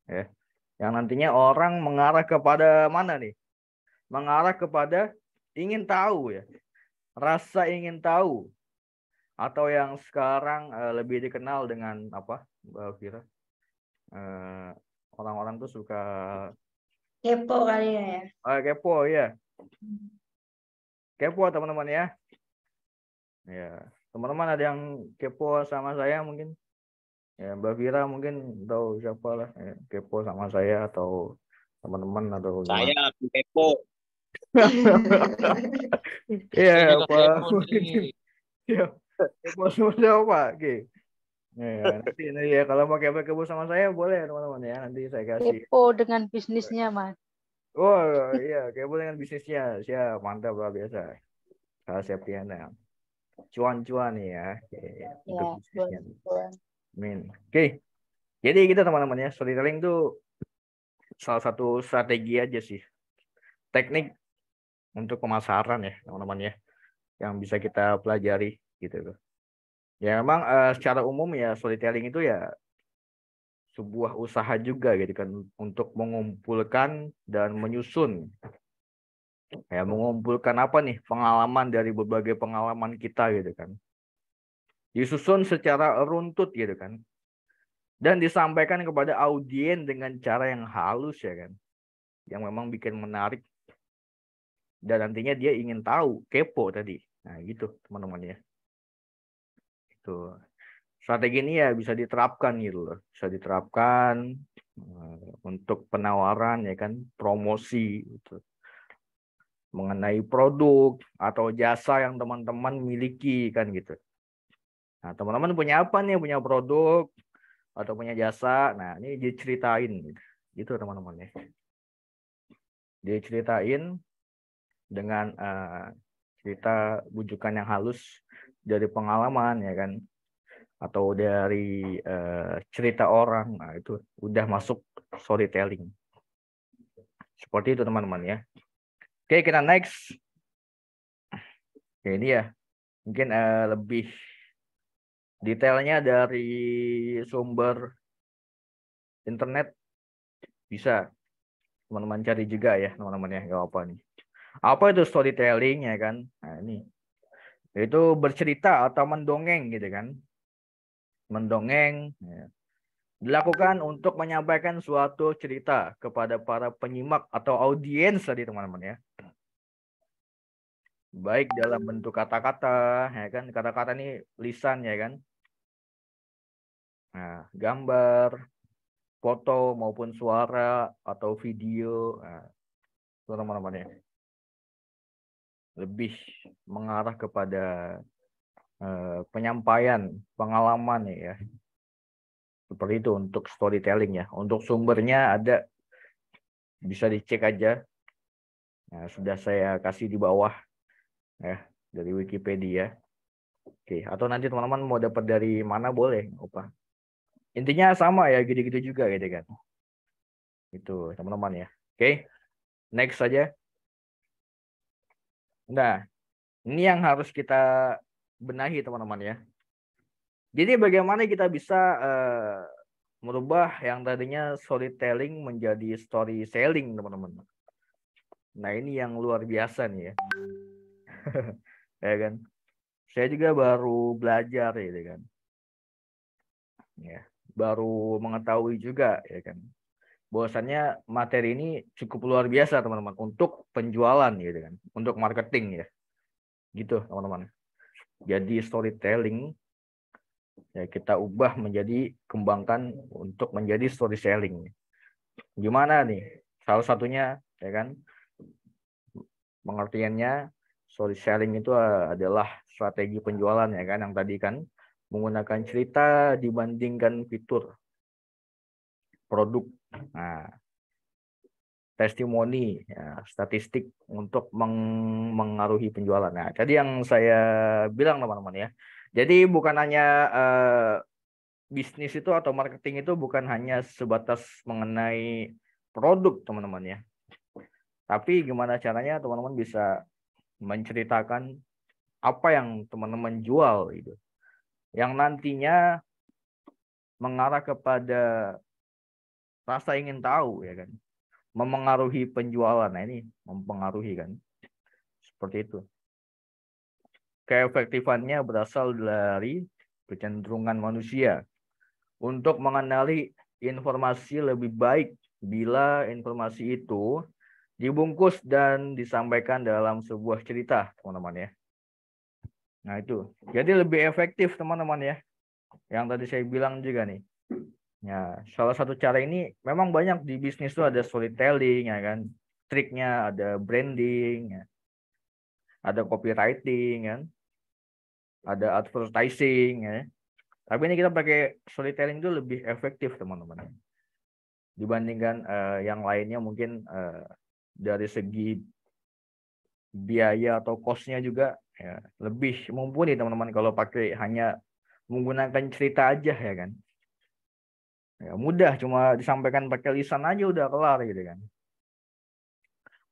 C: ya. Yang nantinya orang mengarah kepada mana nih? Mengarah kepada ingin tahu ya. Rasa ingin tahu. Atau yang sekarang lebih dikenal dengan apa, Mbak Fira? Orang-orang tuh suka
A: kepo kali ya.
C: kepo ya. Kepo teman-teman ya. Ya, teman-teman ada yang kepo sama saya mungkin? Ya, Mbak Vira mungkin tahu siapa lah ya, kepo sama saya atau teman-teman atau gimana?
B: Saya kepo.
C: Iya,
D: Saya juga
C: apa
D: kepo
C: mungkin
D: nih.
C: ya, kepo sama siapa? Oke. Ya, nanti ya kalau mau kepo sama saya boleh teman-teman ya, nanti saya kasih.
E: Kepo dengan bisnisnya, Mas.
C: Oh iya, kepo dengan bisnisnya, siap, mantap luar biasa. Salah Septiana. Cuan-cuan nih ya, oke, untuk
E: Ya,
C: bisnisnya.
E: Tuan.
C: Amin. Oke, jadi kita teman-teman ya, storytelling itu salah satu strategi aja sih, teknik untuk pemasaran ya teman-teman ya, yang bisa kita pelajari gitu loh. Ya memang secara umum ya storytelling itu ya sebuah usaha juga gitu kan untuk mengumpulkan dan menyusun ya, mengumpulkan apa nih, pengalaman dari berbagai pengalaman kita gitu kan, disusun secara runtut gitu kan, dan disampaikan kepada audiens dengan cara yang halus ya kan, yang memang bikin menarik dan nantinya dia ingin tahu, kepo tadi. Nah gitu teman-teman ya, itu strategi ini ya bisa diterapkan gitu loh, bisa diterapkan untuk penawaran ya kan, promosi gitu, mengenai produk atau jasa yang teman-teman miliki kan gitu. Nah teman-teman punya apa nih, punya produk atau punya jasa, nah ini diceritain gitu teman-teman ya, diceritain dengan cerita bujukan yang halus dari pengalaman ya kan, atau dari cerita orang. Nah itu udah masuk storytelling, seperti itu teman-teman ya. Oke, kita next. Oke, ini ya mungkin lebih detailnya dari sumber internet, bisa teman-teman cari juga ya teman-teman ya, nggak apa nih. Apa itu storytelling ya kan? Nah ini itu bercerita atau mendongeng gitu kan, mendongeng ya, dilakukan untuk menyampaikan suatu cerita kepada para penyimak atau audiens tadi teman-teman ya, baik dalam bentuk kata-kata ya kan, kata-kata ini lisan ya kan, nah gambar, foto maupun suara atau video. Nah, teman-teman ya, lebih mengarah kepada penyampaian pengalaman ya, seperti itu untuk storytelling ya. Untuk sumbernya ada, bisa dicek aja. Nah, sudah saya kasih di bawah ya, dari Wikipedia. Oke, atau nanti teman-teman mau dapat dari mana boleh, apa. Intinya sama ya, gitu-gitu juga gitu kan. Itu teman-teman ya. Oke, next saja. Nah, ini yang harus kita benahi teman-teman ya. Jadi bagaimana kita bisa merubah yang tadinya storytelling menjadi story selling teman-teman. Nah ini yang luar biasa nih ya. Ya kan. Saya juga baru belajar ya kan. Ya, baru mengetahui juga ya kan, bahwasannya materi ini cukup luar biasa teman-teman untuk penjualan gitu kan, untuk marketing ya. Gitu teman-teman. Jadi storytelling ya kita ubah menjadi, kembangkan untuk menjadi story selling. Gimana nih? Salah satunya ya kan, pengertiannya story selling itu adalah strategi penjualan ya kan, yang tadi kan menggunakan cerita dibandingkan fitur produk. Nah, testimoni ya, statistik untuk mengaruhi penjualan. Nah, tadi yang saya bilang teman-teman ya. Jadi bukan hanya bisnis itu atau marketing itu bukan hanya sebatas mengenai produk teman-teman ya. Tapi gimana caranya teman-teman bisa menceritakan apa yang teman-teman jual gitu, yang nantinya mengarah kepada rasa ingin tahu ya kan, memengaruhi penjualan. Nah ini mempengaruhi kan, seperti itu. Keefektifannya berasal dari kecenderungan manusia untuk mengenali informasi lebih baik bila informasi itu dibungkus dan disampaikan dalam sebuah cerita teman-teman ya. Nah itu, jadi lebih efektif teman-teman ya. Yang tadi saya bilang juga nih. Ya, salah satu cara ini memang banyak di bisnis tuh ada storytelling ya kan, triknya ada branding, ya. Ada copywriting kan, ada advertising ya. Tapi ini kita pakai storytelling itu lebih efektif teman-teman. Dibandingkan yang lainnya mungkin dari segi biaya atau cost-nya juga ya, lebih mumpuni teman-teman kalau pakai hanya menggunakan cerita aja ya kan. Ya, mudah cuma disampaikan pakai lisan aja udah kelar gitu kan.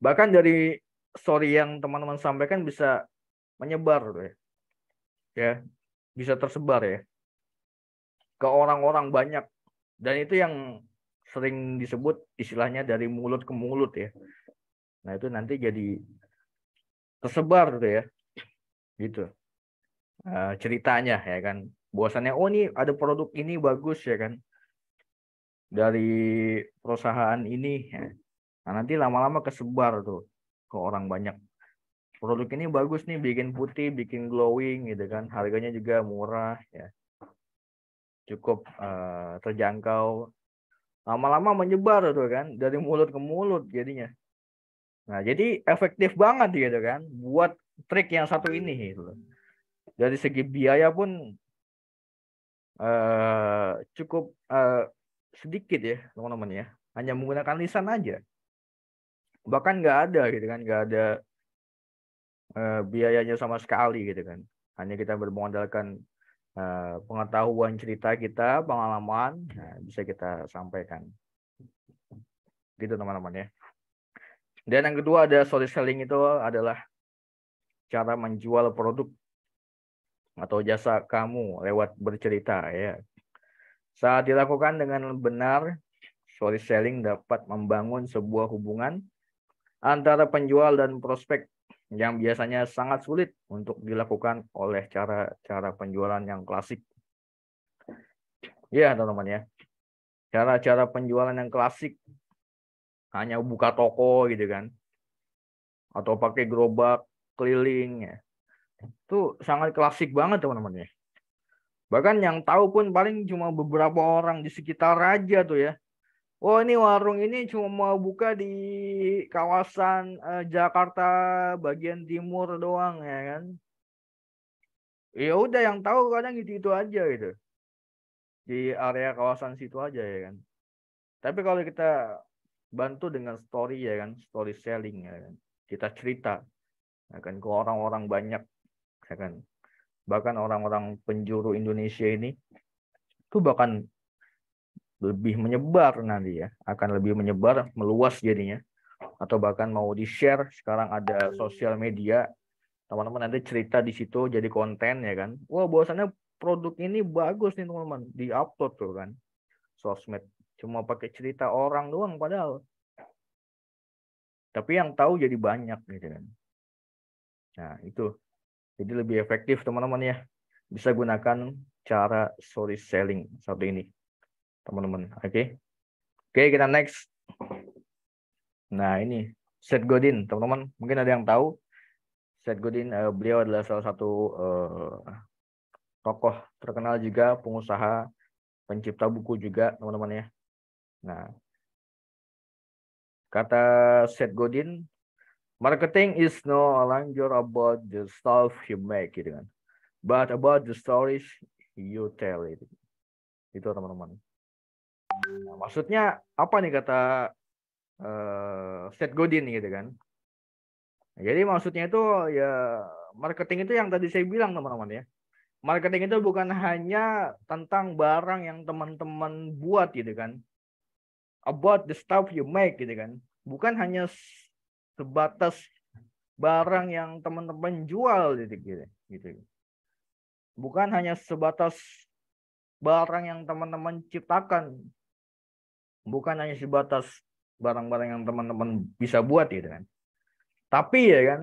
C: Bahkan dari story yang teman-teman sampaikan bisa menyebar ya. Ya, bisa tersebar ya ke orang-orang banyak, dan itu yang sering disebut istilahnya dari mulut ke mulut ya. Nah, itu nanti jadi tersebar tuh ya. Gitu. Ceritanya ya kan. Bahwasannya oh nih ada produk ini bagus ya kan. Dari perusahaan ini ya. Nah, nanti lama-lama kesebar tuh ke orang banyak. Produk ini bagus nih, bikin putih, bikin glowing gitu kan. Harganya juga murah ya. Cukup terjangkau. Lama-lama menyebar tuh kan dari mulut ke mulut jadinya. Nah, jadi efektif banget gitu kan buat trik yang satu ini gitu. Dari segi biaya pun cukup sedikit ya teman-teman ya. Hanya menggunakan lisan aja. Bahkan nggak ada gitu kan, nggak ada biayanya sama sekali gitu kan. Hanya kita bermodalkan pengetahuan cerita kita, pengalaman, bisa kita sampaikan. Gitu teman-teman ya. Dan yang kedua ada storytelling, itu adalah cara menjual produk atau jasa kamu lewat bercerita ya. Saat dilakukan dengan benar, storytelling dapat membangun sebuah hubungan antara penjual dan prospek yang biasanya sangat sulit untuk dilakukan oleh cara-cara penjualan yang klasik. Ya, teman-teman ya. Cara-cara penjualan yang klasik hanya buka toko gitu kan. Atau pakai gerobak keliling ya. Itu sangat klasik banget teman-teman ya. Bahkan yang tahu pun paling cuma beberapa orang di sekitar aja tuh ya. Oh ini warung ini cuma mau buka di kawasan Jakarta bagian timur doang ya kan. Ya udah yang tahu kadang gitu-gitu aja gitu. Di area kawasan situ aja ya kan. Tapi kalau kita bantu dengan story ya kan, story selling ya kan. Kita cerita ya kan ke orang-orang banyak ya kan. Bahkan orang-orang penjuru Indonesia ini tuh bahkan lebih menyebar nanti ya, akan lebih menyebar, meluas jadinya. Atau bahkan mau di-share, sekarang ada sosial media, teman-teman nanti cerita di situ jadi konten ya kan. Wah, bahwasannya produk ini bagus nih teman-teman, di-upload tuh kan. Sosmed cuma pakai cerita orang doang padahal. Tapi yang tahu jadi banyak gitu kan. Nah, itu. Jadi lebih efektif teman-teman ya. Bisa gunakan cara story selling satu ini. Teman-teman, oke. Oke, kita next. Nah, ini Seth Godin, teman-teman. Mungkin ada yang tahu. Seth Godin, beliau adalah salah satu tokoh terkenal juga, pengusaha, pencipta buku juga, teman-teman ya. Nah, kata Seth Godin, marketing is no longer about the stuff you make, gitu kan, but about the stories you tell. Itu teman-teman. Nah, maksudnya apa nih kata Seth Godin gitu kan? Jadi maksudnya itu ya marketing itu yang tadi saya bilang teman-teman ya. Marketing itu bukan hanya tentang barang yang teman-teman buat gitu kan. About the stuff you make gitu kan. Bukan hanya sebatas barang yang teman-teman jual gitu. Bukan hanya sebatas barang yang teman-teman ciptakan. Bukan hanya sebatas barang-barang yang teman-teman bisa buat gitu kan. Tapi ya kan,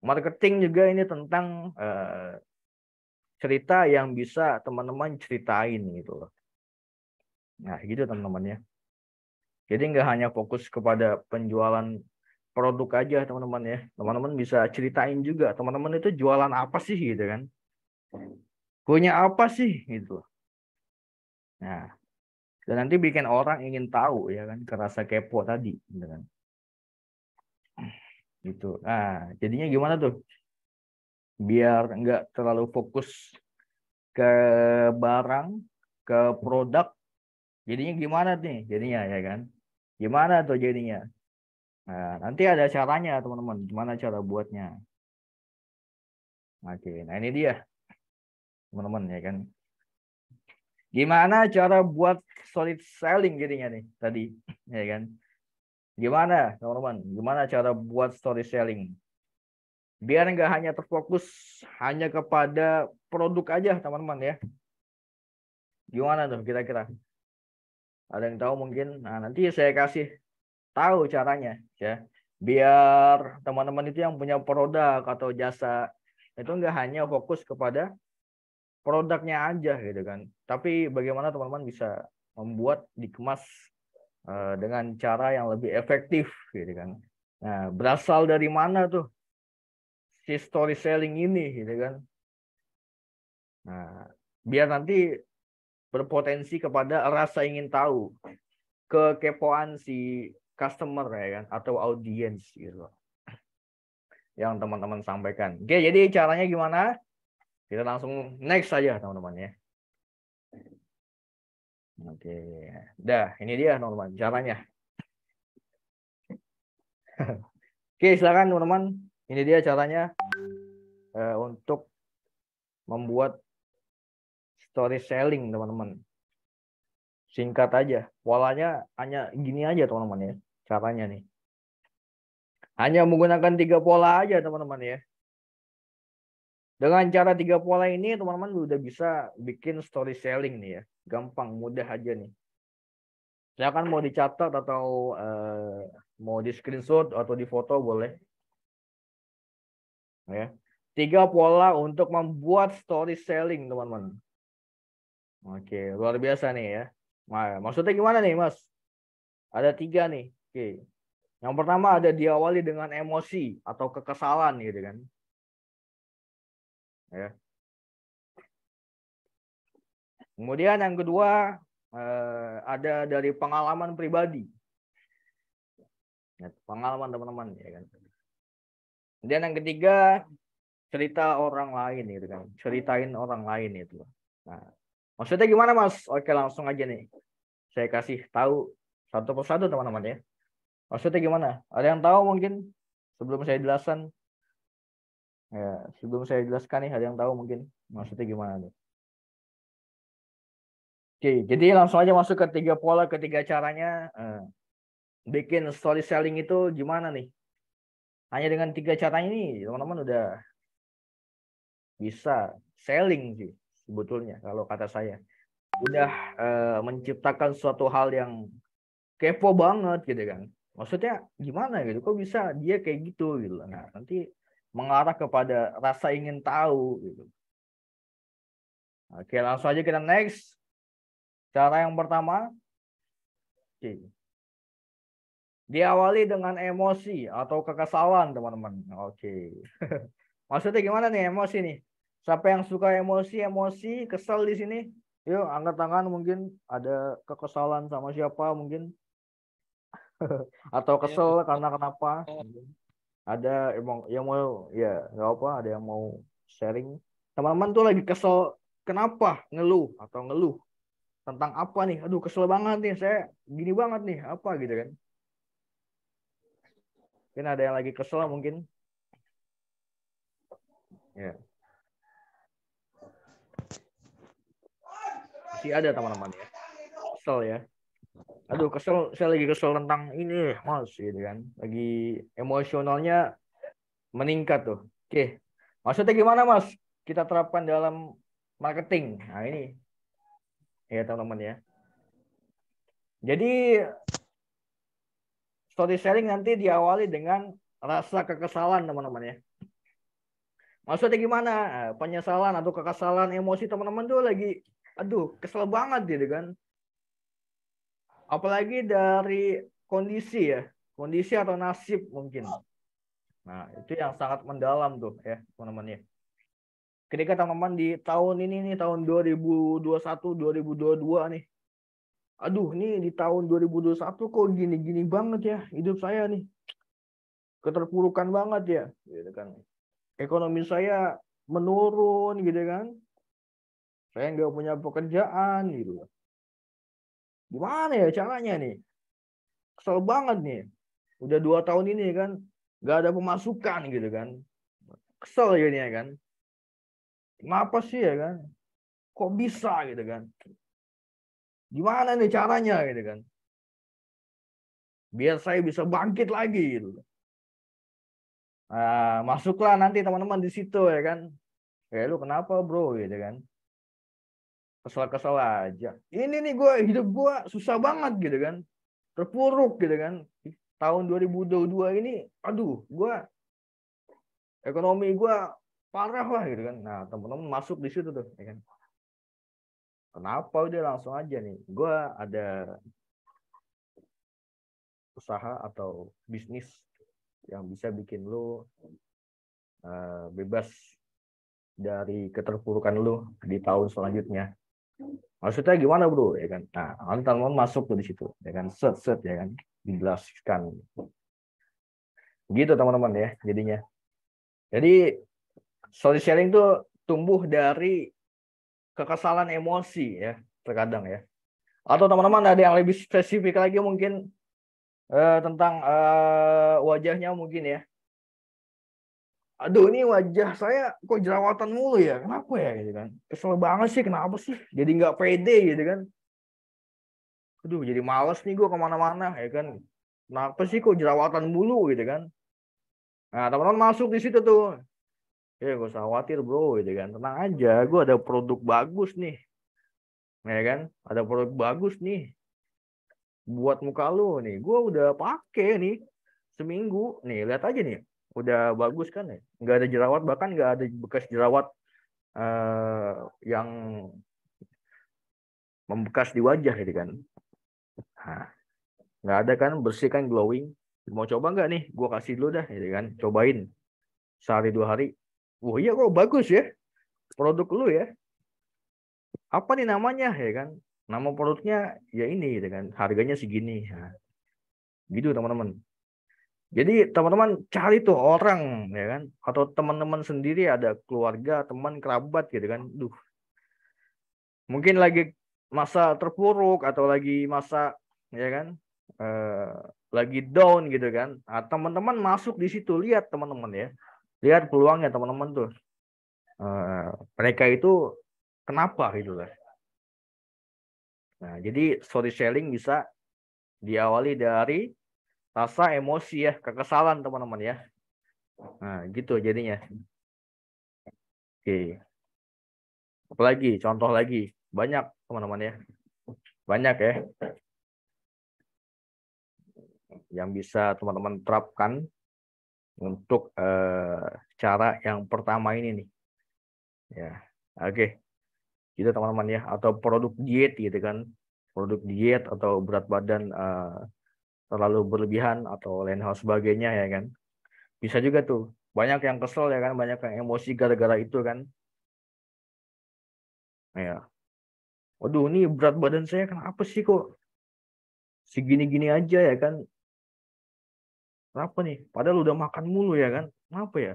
C: marketing juga ini tentang cerita yang bisa teman-teman ceritain gitu loh. Nah gitu teman-teman ya. Jadi nggak hanya fokus kepada penjualan produk aja teman-teman ya. Teman-teman bisa ceritain juga teman-teman itu jualan apa sih gitu kan. Punya apa sih gitu. Nah, dan nanti bikin orang ingin tahu ya kan, kerasa kepo tadi gitu kan. Gitu. Nah, jadinya gimana tuh? Biar nggak terlalu fokus ke barang, ke produk. Jadinya gimana nih? Jadinya ya kan? Gimana tuh jadinya? Nah, nanti ada caranya teman-teman. Gimana cara buatnya? Oke, nah ini dia teman-teman ya kan. Gimana cara buat solid selling jadinya nih tadi ya kan? Gimana teman-teman? Gimana cara buat story selling? Biar nggak hanya terfokus hanya kepada produk aja teman-teman ya. Gimana tuh kira-kira? Ada yang tahu mungkin? Nah, nanti saya kasih tahu caranya ya. Biar teman-teman itu yang punya produk atau jasa itu nggak hanya fokus kepada produknya aja gitu kan. Tapi bagaimana teman-teman bisa membuat dikemas dengan cara yang lebih efektif gitu kan. Nah, berasal dari mana tuh si story selling ini gitu kan. Nah, biar nanti berpotensi kepada rasa ingin tahu, kekepoan si customer ya kan atau audiens gitu yang teman-teman sampaikan. Oke, jadi caranya gimana? Kita langsung next saja teman-teman ya. Oke, dah ini dia teman-teman caranya. Oke, silakan teman-teman. Ini dia caranya untuk membuat story selling teman-teman. Singkat aja, polanya hanya gini aja teman-teman ya. Caranya nih. Hanya menggunakan 3 pola aja teman-teman ya. Dengan cara 3 pola ini teman-teman udah bisa bikin story selling nih ya. Gampang, mudah aja nih. Silakan mau dicatat atau mau di screenshot atau di foto boleh. Ya. 3 pola untuk membuat story selling teman-teman. Oke, luar biasa nih ya. Nah, maksudnya gimana nih Mas? Ada 3 nih. Oke. Yang pertama ada diawali dengan emosi atau kekesalan gitu kan. Ya. Kemudian yang kedua ada dari pengalaman pribadi. Ya, pengalaman teman-teman ya kan. Dan yang ketiga cerita orang lain gitu kan. Ceritain orang lain itu. Nah, maksudnya gimana Mas? Oke, langsung aja nih. Saya kasih tahu satu persatu teman-teman ya. Maksudnya gimana? Ada yang tahu mungkin sebelum saya jelaskan? Ya, sebelum saya jelaskan nih, ada yang tahu mungkin maksudnya gimana nih? Oke, jadi langsung aja masuk ke 3 pola, ke 3 caranya. Bikin story selling itu gimana nih? Hanya dengan 3 cara ini, teman-teman udah bisa selling sih sebetulnya kalau kata saya. Udah menciptakan suatu hal yang kepo banget gitu kan. Maksudnya gimana gitu? Kok bisa dia kayak gitu gitu. Nah, nanti mengarah kepada rasa ingin tahu gitu. Oke, langsung aja kita next. Cara yang pertama, oke. Diawali dengan emosi atau kekesalan, teman-teman. Oke. Maksudnya gimana nih emosi nih? Siapa yang suka emosi, kesel di sini? Yuk, angkat tangan mungkin ada kekesalan sama siapa mungkin. Atau kesel karena kenapa? Ada emang yang mau ya nggak apa, ada yang mau sharing. Teman-teman tuh lagi kesel kenapa? Ngeluh atau ngeluh tentang apa nih? Aduh, kesel banget nih, saya gini banget nih, apa gitu kan. Mungkin ada yang lagi kesel mungkin. Ya. Masih ada teman-teman ya. Kesel ya. Aduh, kesel, saya lagi kesel tentang ini, Mas, gitu kan. Lagi emosionalnya meningkat tuh. Oke. Maksudnya gimana, Mas? Kita terapkan dalam marketing. Nah, ini. Ya, teman-teman ya. Jadi story sharing nanti diawali dengan rasa kekesalan, teman-teman ya. Maksudnya gimana? Penyesalan atau kekesalan emosi teman-teman tuh lagi, aduh, kesel banget gitu kan. Apalagi dari kondisi ya, kondisi atau nasib mungkin. Nah, itu yang sangat mendalam tuh ya, teman-teman ya. Ketika teman-teman di tahun ini nih, tahun 2021, 2022 nih. Aduh, nih di tahun 2021 kok gini-gini banget ya hidup saya nih. Keterpurukan banget ya, gitu kan. Ekonomi saya menurun gitu kan. Saya nggak punya pekerjaan gitu. Gimana ya caranya nih? Kesel banget nih. Udah 2 tahun ini kan nggak ada pemasukan gitu kan. Kesel jadinya kan. Kenapa sih ya kan? Kok bisa gitu kan? Gimana nih caranya gitu kan? Biar saya bisa bangkit lagi gitu. Nah, masuklah nanti teman-teman di situ ya kan. Lu kenapa bro gitu kan? Kesel-kesel aja. Ini nih hidup gue susah banget gitu kan. Terpuruk gitu kan. Tahun 2022 ini, aduh, ekonomi gue parah lah gitu kan. Nah, teman-teman masuk di situ tuh, ya kan. Kenapa udah langsung aja nih. Gue ada usaha atau bisnis yang bisa bikin lu bebas dari keterpurukan lu di tahun selanjutnya. Maksudnya gimana bro ya kan? Nah, nanti teman-teman masuk tuh di situ ya kan, set ya kan, dijelaskan. Gitu teman-teman ya jadinya. Jadi story sharing tuh tumbuh dari kekesalan emosi ya terkadang ya. Atau teman-teman ada yang lebih spesifik lagi mungkin tentang wajahnya mungkin ya. Aduh ini wajah saya kok jerawatan mulu ya, kenapa ya gitu kan. Kesel banget sih, kenapa sih jadi nggak pede gitu kan. Aduh jadi males nih gue kemana-mana ya kan. Kenapa sih kok jerawatan mulu gitu kan. Nah teman-teman masuk di situ tuh. Ya gak usah khawatir bro gitu kan. Tenang aja, gue ada produk bagus nih. Ya kan, ada produk bagus nih. Buat muka lu nih. Gue udah pakai nih seminggu. Nih lihat aja nih. Udah bagus kan ya. Nggak ada jerawat, bahkan nggak ada bekas jerawat yang membekas di wajah gitu kan. Nah, nggak ada kan, bersih kan, glowing. Mau coba nggak nih? Gue kasih dulu dah gitu kan. Cobain. Sehari 2 hari. Wah iya kok bagus ya. Produk lu ya. Apa nih namanya ya kan? Nama produknya ya ini gitu kan. Harganya segini. Nah, gitu teman-teman. Jadi teman-teman cari tuh orang ya kan, atau teman-teman sendiri, ada keluarga, teman, kerabat gitu kan. Duh. Mungkin lagi masa terpuruk atau lagi masa ya kan lagi down gitu kan. Nah, teman-teman masuk di situ, lihat teman-teman ya. Lihat peluangnya teman-teman tuh. Mereka itu kenapa gitu lah. Nah, jadi story sharing bisa diawali dari rasa emosi ya, kekesalan teman-teman ya. Nah, gitu jadinya. Oke. Apalagi contoh lagi, banyak teman-teman ya. Banyak ya. Yang bisa teman-teman terapkan untuk cara yang pertama ini nih. Ya. Oke. Gitu teman-teman ya, atau produk diet gitu kan. Produk diet atau berat badan terlalu berlebihan atau lain hal sebagainya ya kan. Bisa juga tuh. Banyak yang kesel ya kan, banyak yang emosi gara-gara itu kan. Ya. Waduh, ini berat badan saya kenapa sih kok segini-gini aja ya kan? Kenapa nih? Padahal udah makan mulu ya kan? Kenapa ya?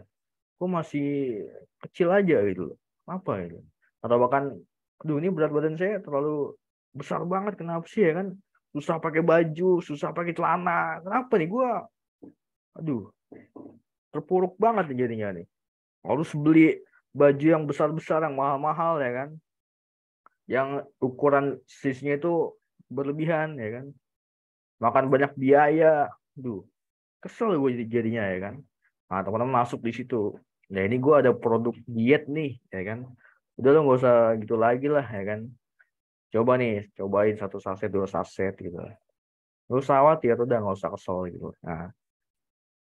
C: Kok masih kecil aja gitu? Apa itu? Atau bahkan, aduh ini berat badan saya terlalu besar banget. Kenapa sih ya kan? Susah pakai baju, susah pakai celana. Kenapa nih? Aduh, terpuruk banget jadinya nih. Harus beli baju yang besar-besar, yang mahal-mahal ya kan? Yang ukuran size-nya itu berlebihan ya kan? Makan banyak biaya. Aduh, kesel gue jadinya ya kan. Nah teman-teman masuk di situ. Nah ini gue ada produk diet nih ya kan. Udah lo nggak usah gitu lagi lah ya kan. Coba nih, cobain 1 saset 2 saset gitu. Lu usah khawatir, udah nggak usah kesel gitu. Nah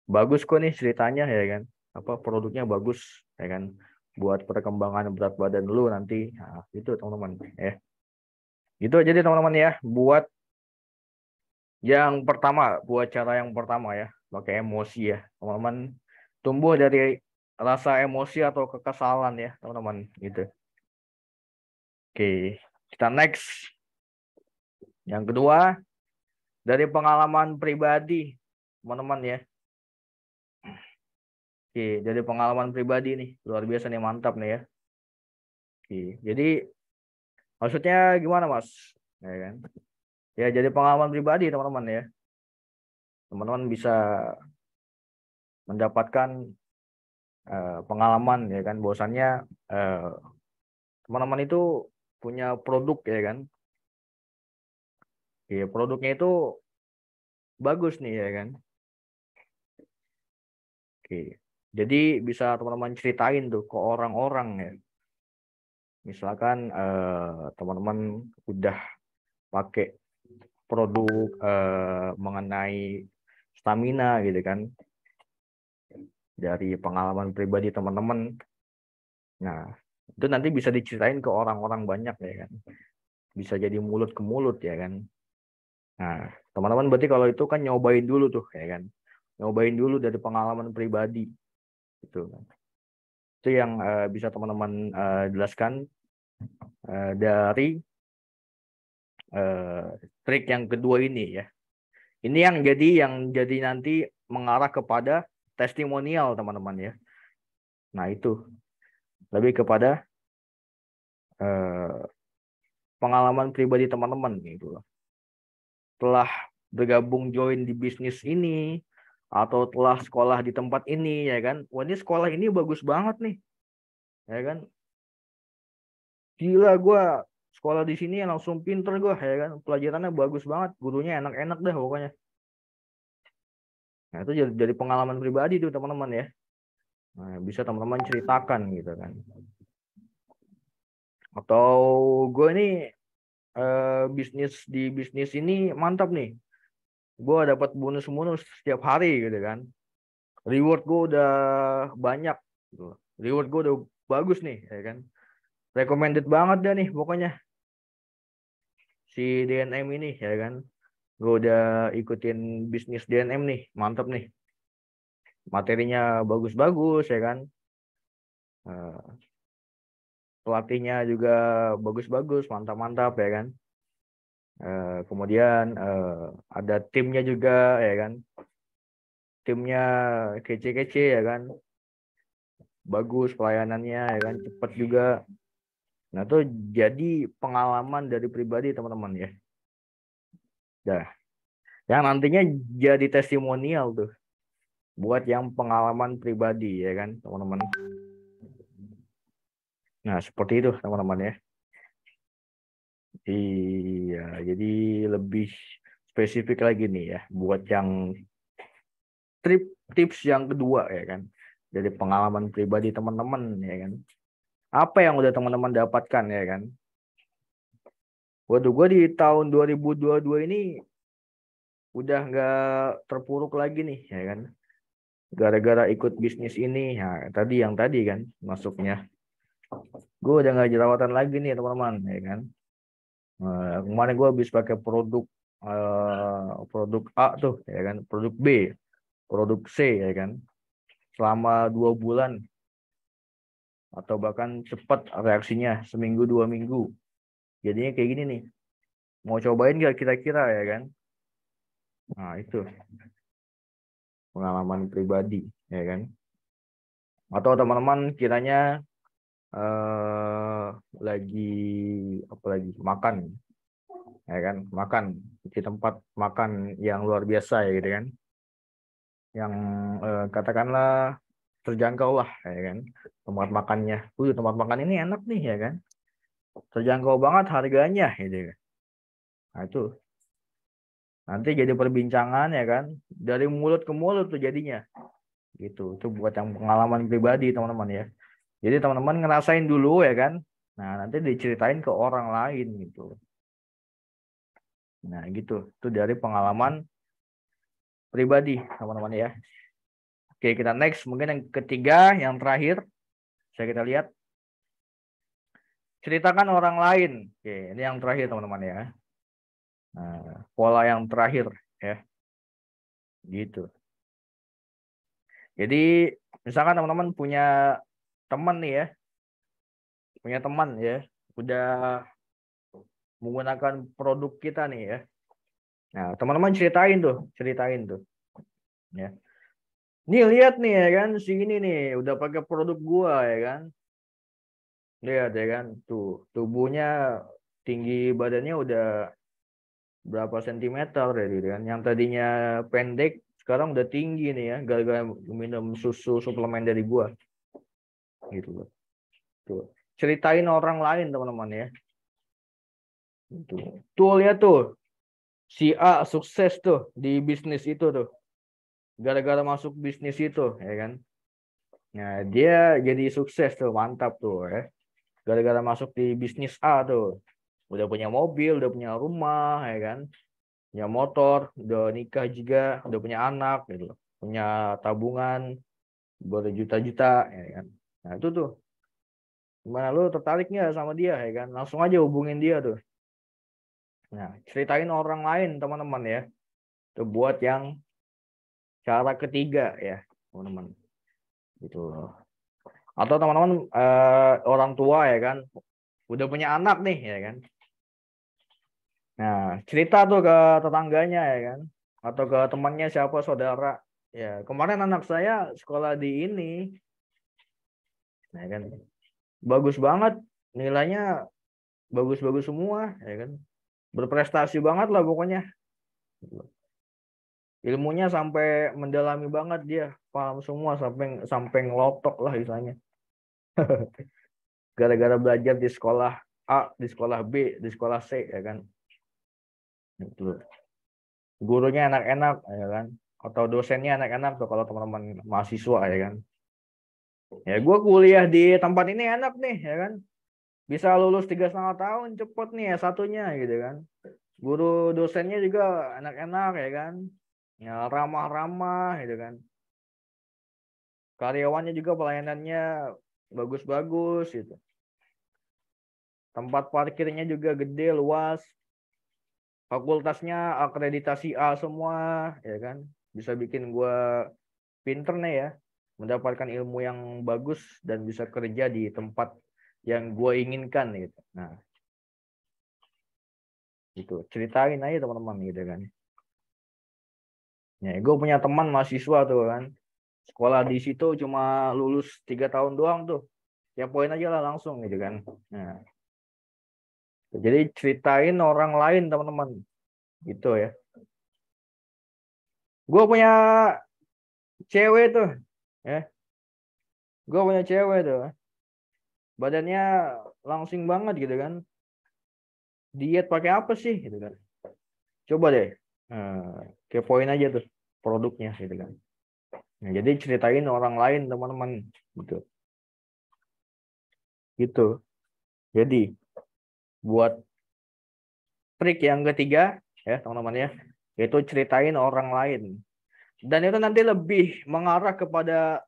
C: bagus kok nih ceritanya ya kan. Apa produknya bagus ya kan. Buat perkembangan berat badan lu nanti. Nah itu teman-teman ya. Gitu aja deh teman-teman ya. Buat Yang pertama, buat cara yang pertama ya, pakai emosi ya, teman-teman. Tumbuh dari rasa emosi atau kekesalan ya, teman-teman. Gitu. Oke, kita next. Yang kedua, dari pengalaman pribadi, teman-teman ya. Oke, dari pengalaman pribadi nih, luar biasa nih, mantap nih ya. Oke, jadi maksudnya gimana, Mas? Ya kan? Ya, jadi pengalaman pribadi, teman-teman ya. Teman-teman bisa mendapatkan pengalaman ya kan, bahwasannya teman-teman itu punya produk ya kan. Oke, produknya itu bagus nih ya kan. Oke, jadi bisa teman-teman ceritain tuh ke orang-orang ya. Misalkan teman-teman udah pakai produk mengenai stamina gitu kan, dari pengalaman pribadi teman-teman. Nah, itu nanti bisa diceritain ke orang-orang banyak ya kan, bisa jadi mulut ke mulut ya kan. Nah, teman-teman berarti kalau itu kan nyobain dulu tuh ya kan, nyobain dulu dari pengalaman pribadi gitu kan. Itu yang bisa teman-teman jelaskan dari trik yang kedua ini ya. Ini yang jadi nanti mengarah kepada testimonial teman-teman ya. Nah itu lebih kepada pengalaman pribadi teman-teman gitu. Telah bergabung join di bisnis ini atau telah sekolah di tempat ini ya kan. Wah, ini sekolah ini bagus banget nih. Ya kan. Gila, gue sekolah di sini langsung pinter gue ya kan. Pelajarannya bagus banget, gurunya enak-enak dah pokoknya. Nah, itu jadi pengalaman pribadi tuh teman-teman ya. Nah, bisa teman-teman ceritakan gitu kan. Atau gue ini di bisnis ini mantap nih. Gue dapat bonus-bonus setiap hari gitu kan. Reward gue udah banyak gitu. Reward gue udah bagus nih ya kan. Recommended banget dah nih pokoknya si DNM ini ya kan. Gue udah ikutin bisnis DNM nih, mantap nih. Materinya bagus-bagus ya kan. Pelatihnya juga bagus-bagus, mantap-mantap ya kan. Kemudian ada timnya juga ya kan. Timnya kece-kece ya kan. Bagus pelayanannya ya kan, cepat juga. Nah, itu jadi pengalaman dari pribadi teman-teman ya. Dah. Yang nantinya jadi testimonial tuh buat yang pengalaman pribadi ya kan, teman-teman. Nah, seperti itu teman-teman ya. Iya, jadi lebih spesifik lagi nih ya buat yang tips yang kedua ya kan, dari pengalaman pribadi teman-teman ya kan. Apa yang udah teman-teman dapatkan ya kan? Waduh, gue di tahun 2022 ini udah nggak terpuruk lagi nih ya kan. Gara-gara ikut bisnis ini, ya tadi kan masuknya. Gue udah nggak jerawatan lagi nih teman-teman ya kan. Kemarin gue habis pakai produk A tuh ya kan, produk B, produk C ya kan, selama 2 bulan atau bahkan cepat reaksinya seminggu 2 minggu. Jadinya kayak gini nih, mau cobain nggak kira-kira ya kan. Nah itu pengalaman pribadi ya kan. Atau teman-teman kiranya lagi apa lagi makan ya kan, makan di tempat makan yang luar biasa ya gitu kan, yang katakanlah terjangkau lah ya kan, tempat makannya. Tempat makan ini enak nih ya kan, terjangkau banget harganya gitu kan. Nah itu nanti jadi perbincangan ya kan, dari mulut ke mulut tuh jadinya gitu. Itu buat yang pengalaman pribadi teman-teman ya. Jadi teman-teman ngerasain dulu ya kan, nah nanti diceritain ke orang lain gitu. Nah gitu, itu dari pengalaman pribadi teman-teman ya. Oke, kita next, mungkin yang ketiga, yang terakhir, saya kita lihat, ceritakan orang lain. Oke, ini yang terakhir teman-teman ya. Nah, pola yang terakhir ya. Gitu. Jadi misalkan teman-teman punya teman nih ya, punya teman ya, udah menggunakan produk kita nih ya. Nah, teman-teman ceritain tuh, ya. Nih lihat nih ya kan, si ini nih udah pakai produk gua ya kan. Lihat ya kan, tuh tubuhnya tinggi badannya udah berapa sentimeter ya gitu kan. Yang tadinya pendek sekarang udah tinggi nih ya, gara-gara minum susu suplemen dari gua. Gitu loh. Tuh. Ceritain orang lain teman-teman ya. Tuh lihat tuh, si A sukses tuh di bisnis itu tuh. Gara-gara masuk bisnis itu, ya kan. Nah, dia jadi sukses tuh, mantap tuh ya. Gara-gara masuk di bisnis A tuh. Udah punya mobil, udah punya rumah, ya kan. Punya motor, udah nikah juga, udah punya anak gitu. Punya tabungan berjuta-juta, ya kan. Nah, itu tuh. Gimana lu tertariknya sama dia, ya kan? Langsung aja hubungin dia tuh. Nah, ceritain orang lain teman-teman ya. Itu buat yang cara ketiga ya, teman-teman. Gitu loh. Atau teman-teman orang tua ya kan, udah punya anak nih ya kan. Nah, cerita tuh ke tetangganya ya kan, atau ke temannya siapa saudara. Ya, kemarin anak saya sekolah di ini, ya kan. Bagus banget, nilainya bagus-bagus semua, ya kan. Berprestasi banget lah pokoknya. Ilmunya sampai mendalami banget dia, paham semua sampai ngelotok lah istilahnya. Gara-gara belajar di sekolah A, di sekolah B, di sekolah C ya kan. Gitu. Gurunya enak-enak ya kan, atau dosennya enak-enak tuh kalau teman-teman mahasiswa ya kan. Ya gue kuliah di tempat ini enak nih ya kan, bisa lulus 3,5 tahun cepet nih ya satunya gitu kan. Guru dosennya juga enak-enak ya kan, ya ramah-ramah gitu kan. Karyawannya juga pelayanannya bagus-bagus gitu. Tempat parkirnya juga gede, luas. Fakultasnya akreditasi A semua, ya kan. Bisa bikin gue pinter nih ya. Mendapatkan ilmu yang bagus dan bisa kerja di tempat yang gue inginkan gitu. Nah, itu ceritain aja teman-teman gitu kan. Ya, gue punya teman mahasiswa tuh kan. Sekolah di situ cuma lulus 3 tahun doang tuh. Ya poin aja lah langsung gitu kan. Nah, jadi ceritain orang lain teman-teman. Gitu ya. Gue punya cewek tuh. Ya. Gue punya cewek tuh. Badannya langsing banget gitu kan. Diet pakai apa sih gitu kan. Coba deh. Kepoin aja tuh produknya gitu kan. Nah, jadi ceritain orang lain teman-teman gitu. Gitu. Jadi buat trik yang ketiga ya teman-teman ya, yaitu ceritain orang lain. Dan itu nanti lebih mengarah kepada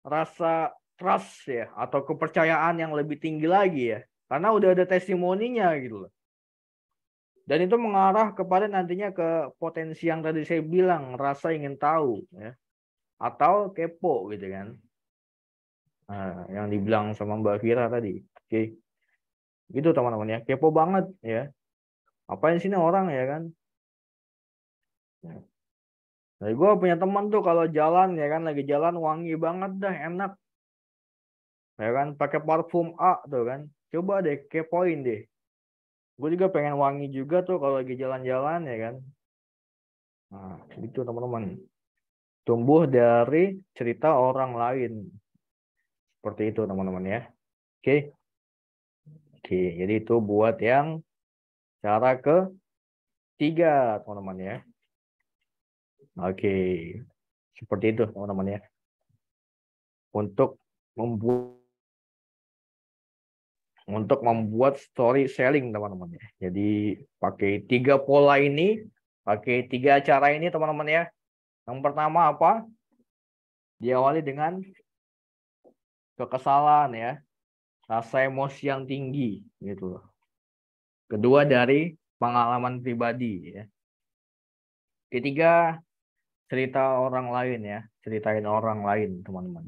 C: rasa trust ya, atau kepercayaan yang lebih tinggi lagi ya. Karena udah ada testimoninya gitu loh. Dan itu mengarah kepada nantinya ke potensi yang tadi saya bilang, rasa ingin tahu ya. Atau kepo gitu kan. Nah, yang dibilang sama Mbak Vira tadi. Oke. Gitu teman-teman ya. Kepo banget ya. Apain sini orang ya kan. Nah, gue punya teman tuh kalau jalan ya kan, lagi jalan wangi banget dah, enak. Ya kan, pakai parfum A tuh kan. Coba deh kepoin deh. Gue juga pengen wangi juga tuh kalau lagi jalan-jalan ya kan. Nah, itu teman-teman. Tumbuh dari cerita orang lain. Seperti itu teman-teman ya. Oke. Oke, jadi itu buat yang cara ketiga teman-teman ya. Oke. Seperti itu teman-teman ya. Untuk membuat story selling teman-teman ya. Jadi pakai 3 pola ini, pakai 3 cara ini teman-teman ya. Yang pertama apa? Diawali dengan kekesalan ya, rasa emosi yang tinggi gitu loh. Kedua dari pengalaman pribadi ya. Ketiga, cerita orang lain ya, ceritain orang lain teman-teman.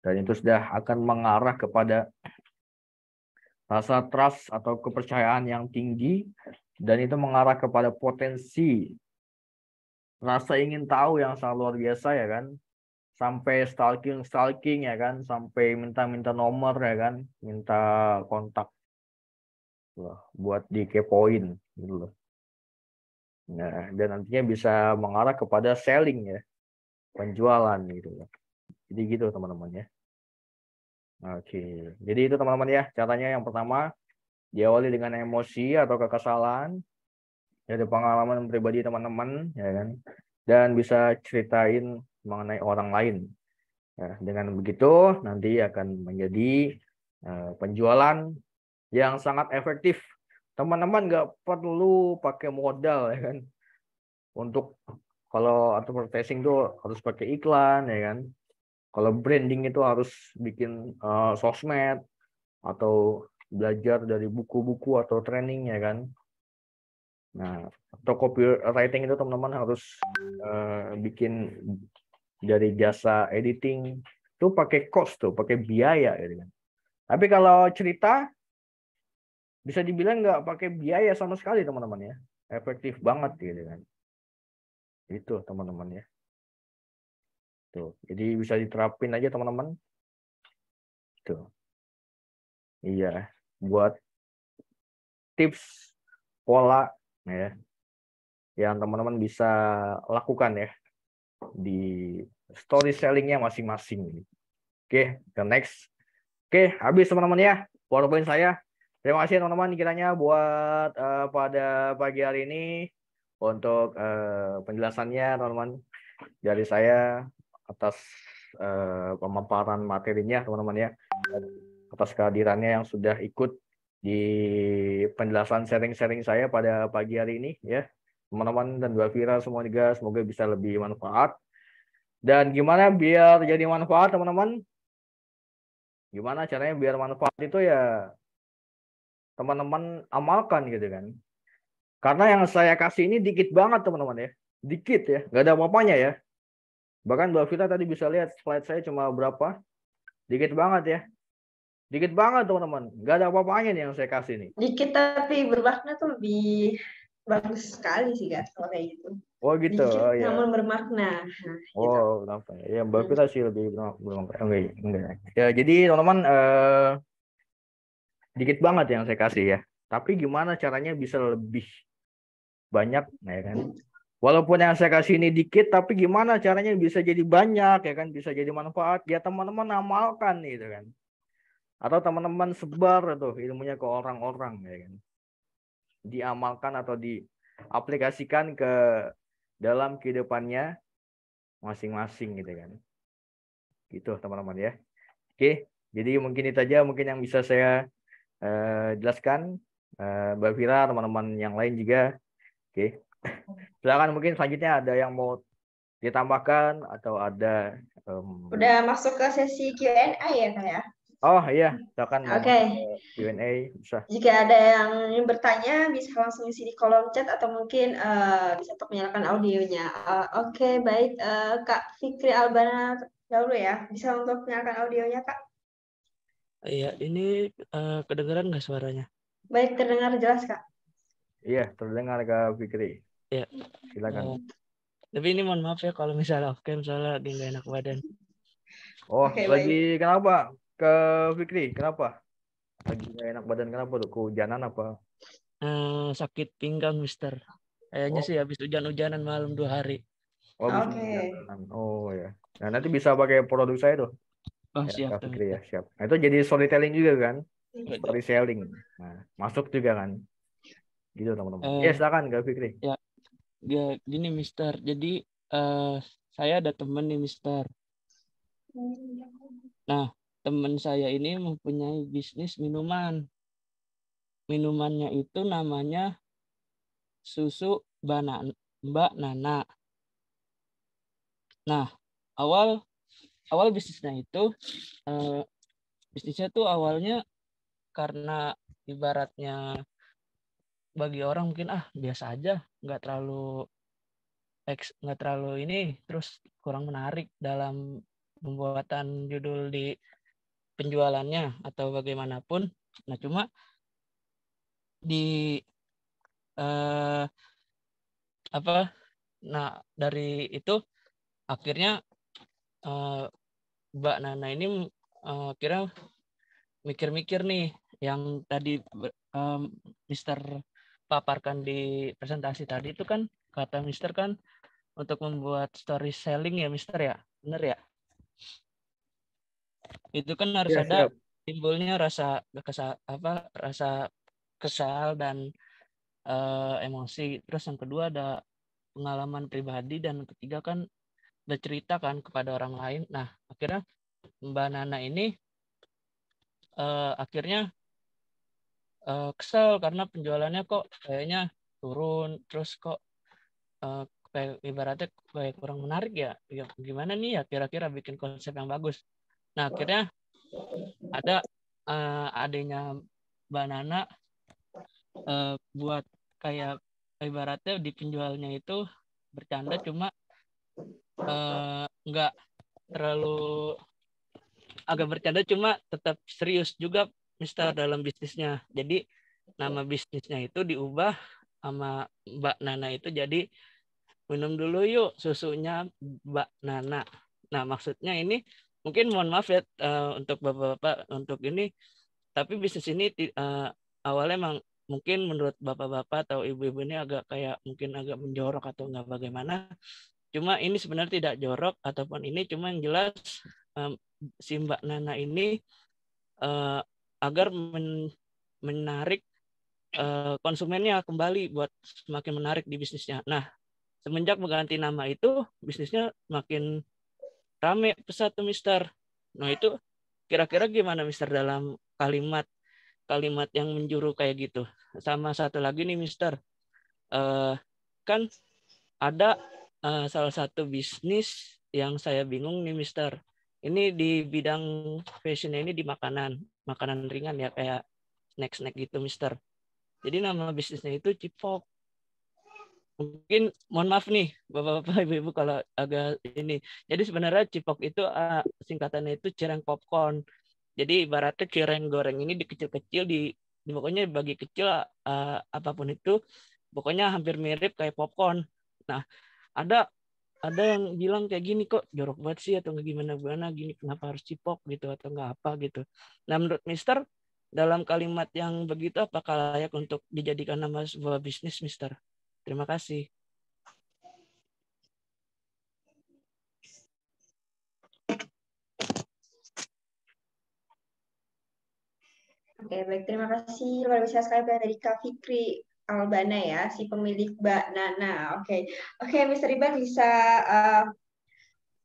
C: Dan itu sudah akan mengarah kepada rasa trust atau kepercayaan yang tinggi, dan itu mengarah kepada potensi rasa ingin tahu yang sangat luar biasa ya kan, sampai stalking ya kan, sampai minta nomor ya kan, minta kontak loh, buat dikepoin gitu loh. Nah, dan nantinya bisa mengarah kepada selling ya, penjualan gitu loh. Jadi gitu teman-teman ya. Oke, jadi itu teman-teman ya caranya. Yang pertama, diawali dengan emosi atau kekesalan dari pengalaman pribadi teman-teman ya kan, dan bisa ceritain mengenai orang lain. Nah, dengan begitu nanti akan menjadi penjualan yang sangat efektif. Teman-teman nggak perlu pakai modal ya kan. Untuk kalau advertising tuh harus pakai iklan ya kan. Kalau branding itu harus bikin sosmed atau belajar dari buku-buku atau training ya kan. Nah, atau copywriting itu teman-teman harus bikin dari jasa editing itu pakai cost tuh, pakai biaya gitu kan. Tapi kalau cerita bisa dibilang nggak pakai biaya sama sekali teman-teman ya, efektif banget gitu kan. Itu teman-teman ya. Tuh, jadi bisa diterapin aja teman-teman. Tuh, iya, buat tips pola ya yang teman-teman bisa lakukan ya di story sellingnya masing-masing. Oke, the next. Oke, habis teman-teman ya PowerPoint saya. Terima kasih teman-teman kiranya buat pada pagi hari ini untuk penjelasannya teman-teman dari saya atas pemaparan materinya teman-teman ya, atas kehadirannya yang sudah ikut di penjelasan sharing-sharing saya pada pagi hari ini ya teman-teman, dan Mbak Vira semua juga semoga bisa lebih manfaat. Dan gimana biar jadi manfaat teman-teman? Gimana caranya biar manfaat itu ya teman-teman amalkan gitu kan. Karena yang saya kasih ini dikit banget teman-teman ya. Dikit ya, nggak ada apa-apanya ya. Bahkan Mbak Vita tadi bisa lihat slide saya cuma berapa. Dikit banget ya. Dikit banget teman-teman. Nggak ada apa-apanya nih yang saya kasih nih.
A: Dikit tapi bermakna tuh lebih bagus sekali sih Kak, kalau kayak gitu.
C: Oh gitu,
A: Dikit
C: oh ya.
A: namun bermakna. Nah, gitu.
C: Oh kenapa ya? Mbak Vita sih lebih enggak. Ya jadi teman-teman dikit banget yang saya kasih ya. Tapi gimana caranya bisa lebih banyak ya kan? Walaupun yang saya kasih ini dikit, tapi gimana caranya bisa jadi banyak ya kan? Bisa jadi manfaat. Ya teman-teman amalkan gitu kan. Atau teman-teman sebar tuh ilmunya ke orang-orang ya kan. Diamalkan atau diaplikasikan ke dalam kehidupannya masing-masing gitu kan. Gitu teman-teman ya. Oke, jadi mungkin itu aja mungkin yang bisa saya jelaskan. Mbak Vira, teman-teman yang lain juga. Oke. Silakan mungkin selanjutnya ada yang mau ditambahkan atau ada
A: Udah masuk ke sesi Q&A ya Kak ya?
C: Oh iya, silakan mau
A: Oke.
C: Q&A bisa.
A: Jika ada yang ingin bertanya bisa langsung isi di kolom chat atau mungkin bisa untuk menyalakan audionya. Oke, baik Kak Fikri Albana dahulu ya. Bisa untuk menyalakan audionya Kak?
D: Iya, ini kedengeran nggak suaranya?
A: Baik, terdengar jelas Kak.
C: Iya, terdengar Kak Fikri.
D: Iya.
C: Silakan.
D: Tapi ini mohon maaf ya kalau misalnya off cam soalnya lagi nggak enak badan.
C: Oh,
A: Oke,
C: lagi kenapa? Ke Fikri, kenapa? Lagi nggak enak badan kenapa tuh? Kehujanan apa?
D: Sakit pinggang, Mister. Kayaknya sih habis hujan-hujanan malam 2 hari.
C: Oh, bisa
A: Oke.
C: kehujanan. Oh ya. Nah, nanti bisa pakai produk saya tuh.
D: Oh,
C: Ya,
D: siap.
C: Kak Fikri ya, siap. Nah, itu jadi storytelling juga kan?
D: Betul.
C: Storytelling. Nah, masuk juga kan? Gitu teman-teman. Ya, silakan Kak Fikri.
D: Ya, gini Mister. Jadi saya ada temen nih Mister. Nah, teman saya ini mempunyai bisnis minuman. Minumannya itu namanya susu Mbak Nana. Nah, awal bisnisnya itu bisnisnya tuh awalnya karena ibaratnya bagi orang mungkin biasa aja, nggak terlalu nggak terlalu ini, terus kurang menarik dalam pembuatan judul di penjualannya atau bagaimanapun. Nah, cuma di apa? Nah, dari itu akhirnya Mbak Nana ini kira mikir-mikir nih yang tadi Mister paparkan di presentasi tadi itu kan kata Mister kan untuk membuat story selling ya Mister ya, benar ya? Itu kan harus
C: Ya,
D: ada
C: siap.
D: timbulnya rasa kesal dan emosi. Terus yang kedua ada pengalaman pribadi dan ketiga kan bercerita kan kepada orang lain. Nah, akhirnya Mbak Nana ini akhirnya kesel karena penjualannya kok kayaknya turun, terus kok kayak ibaratnya kayak kurang menarik ya. Ya gimana nih ya kira-kira bikin konsep yang bagus. Nah, akhirnya ada adanya Mbak Nana buat kayak ibaratnya di penjualnya itu bercanda cuma nggak terlalu agak bercanda cuma tetap serius juga Mister dalam bisnisnya. Jadi nama bisnisnya itu diubah sama Mbak Nana itu jadi minum dulu yuk susunya Mbak Nana. Nah, maksudnya ini mungkin mohon maaf ya untuk bapak-bapak untuk ini, tapi bisnis ini awalnya emang mungkin menurut bapak-bapak atau ibu-ibu ini agak kayak mungkin agak menjorok atau enggak bagaimana. Cuma ini sebenarnya tidak jorok ataupun ini cuma yang jelas si Mbak Nana ini agar menarik konsumennya kembali buat semakin menarik di bisnisnya. Nah, semenjak mengganti nama itu bisnisnya makin rame pesat tuh Mister. Nah, itu kira-kira gimana Mister dalam kalimat yang menjuru kayak gitu. Sama satu lagi nih Mister, kan ada salah satu bisnis yang saya bingung nih Mister. Ini di bidang fashion ini di makanan ringan ya kayak snack-snack gitu Mister. Jadi nama bisnisnya itu Cipok. Mungkin mohon maaf nih Bapak-bapak Ibu-ibu kalau agak ini. Jadi sebenarnya Cipok itu singkatannya itu cireng popcorn. Jadi ibaratnya cireng goreng ini dikecil-kecil di pokoknya bagi kecil apapun itu pokoknya hampir mirip kayak popcorn. Nah, ada yang bilang kayak gini kok jorok banget sih atau gimana gini kenapa harus Cipok gitu atau enggak apa gitu. Nah, menurut Mister dalam kalimat yang begitu apakah layak untuk dijadikan nama sebuah bisnis Mister? Terima kasih.
A: Oke, baik. Terima kasih luar biasa sekali dari Kak Fikri Albana ya, si pemilik Mbak Nana. Oke, Mr. Iban bisa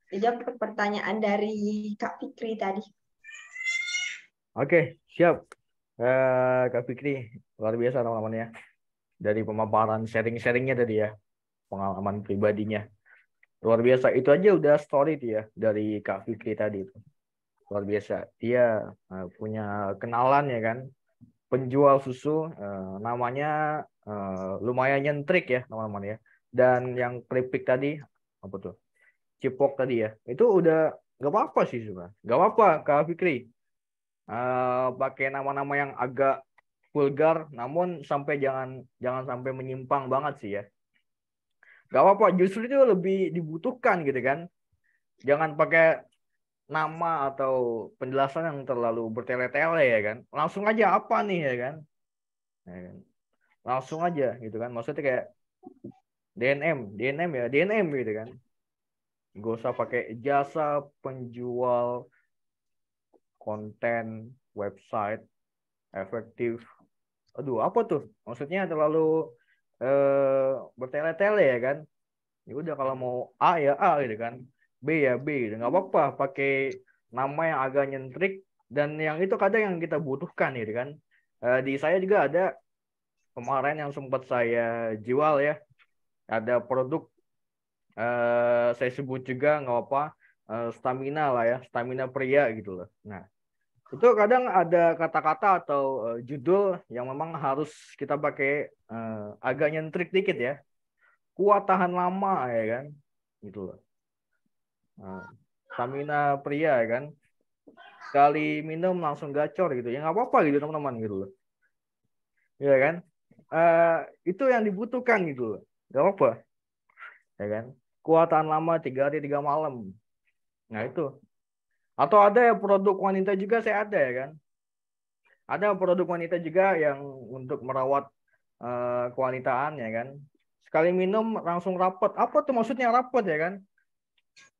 A: dijawab pertanyaan dari Kak Fikri tadi.
C: Oke, siap. Kak Fikri, luar biasa teman-teman ya. Dari pemaparan sharing-sharingnya tadi ya, pengalaman pribadinya. Luar biasa. Itu aja udah story dia dari Kak Fikri tadi. Luar biasa. Dia punya kenalan ya kan, penjual susu, namanya lumayan nyentrik ya teman-teman ya. Dan yang keripik tadi, apa tuh? Cipok tadi ya. Itu udah gak apa-apa sih sebenarnya. Gak apa-apa Kak Fikri. Pakai nama-nama yang agak vulgar, namun jangan sampai menyimpang banget sih ya. Gak apa-apa, justru itu lebih dibutuhkan gitu kan. Jangan pakai nama atau penjelasan yang terlalu bertele-tele ya kan. Langsung aja apa nih ya kan. Ya kan? Langsung aja gitu kan. Maksudnya kayak DNM ya, DNM gitu kan. Gak usah pakai jasa penjual konten website efektif. Aduh, apa tuh? Maksudnya terlalu bertele-tele ya kan. Ya udah kalau mau A ya A gitu kan. B ya B gitu. Nggak apa-apa pakai nama yang agak nyentrik dan yang itu kadang yang kita butuhkan gitu kan. Di saya juga ada kemarin yang sempat saya jual ya. Ada produk saya sebut juga nggak apa stamina lah ya, stamina pria gitu loh. Nah, itu kadang ada kata-kata atau judul yang memang harus kita pakai agak nyentrik dikit ya. kuat tahan lama ya kan, gitu loh. Nah, stamina pria ya kan, sekali minum langsung gacor gitu, ya nggak apa-apa gitu teman-teman gitu loh, ya kan. Itu yang dibutuhkan gitu loh, nggak apa-apa, ya kan. Kuat tahan lama 3 hari 3 malam. Nah itu. Atau ada ya produk wanita juga saya ada ya kan. Ada produk wanita juga yang untuk merawat kewanitaan ya kan. Sekali minum langsung rapet. Apa tuh maksudnya rapet ya kan?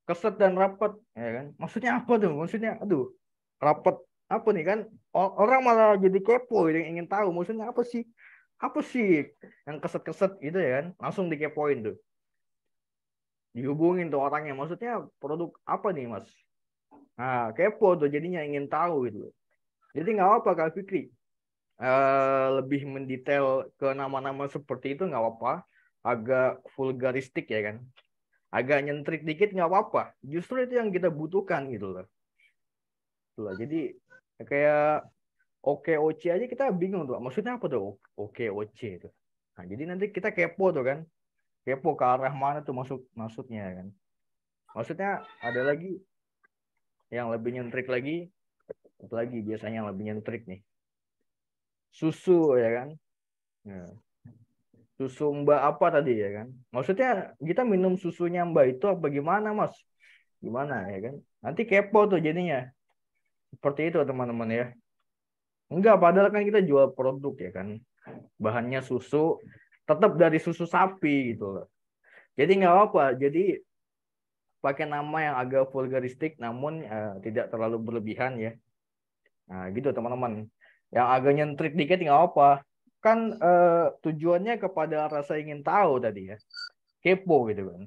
C: Keset dan rapet ya kan. Maksudnya apa tuh? Maksudnya aduh, rapet apa nih kan? Orang malah jadi kepo gitu, ingin tahu maksudnya apa sih? Apa sih yang keset-keset gitu ya kan? Langsung dikepoin tuh. Dihubungin tuh orangnya. Maksudnya produk apa nih, Mas? Nah, kepo tuh jadinya ingin tahu gitu. Jadi nggak apa Kak Fikri. Lebih mendetail ke nama-nama seperti itu nggak apa-apa. Agak vulgaristik ya kan. Agak nyentrik dikit nggak apa-apa. Justru itu yang kita butuhkan gitu loh. Jadi kayak OKOC aja kita bingung tuh. Maksudnya apa tuh OKOC itu? Nah, jadi nanti kita kepo tuh kan. Kepo ke arah mana tuh maksudnya kan. Maksudnya ada lagi yang lebih nyentrik lagi. Apalagi biasanya yang lebih nyentrik nih. Susu ya kan. Nah, susu Mbak apa tadi ya kan? Maksudnya kita minum susunya Mbak itu apa gimana Mas? Gimana ya kan? Nanti kepo tuh jadinya. Seperti itu teman-teman ya. Enggak, padahal kan kita jual produk ya kan. Bahannya susu, tetap dari susu sapi gitu loh. Jadi nggak apa. Jadi pakai nama yang agak vulgaristik namun tidak terlalu berlebihan ya. Nah gitu teman-teman. Yang agak nyentrik dikit nggak apa. Kan tujuannya kepada rasa ingin tahu tadi ya. Kepo gitu kan.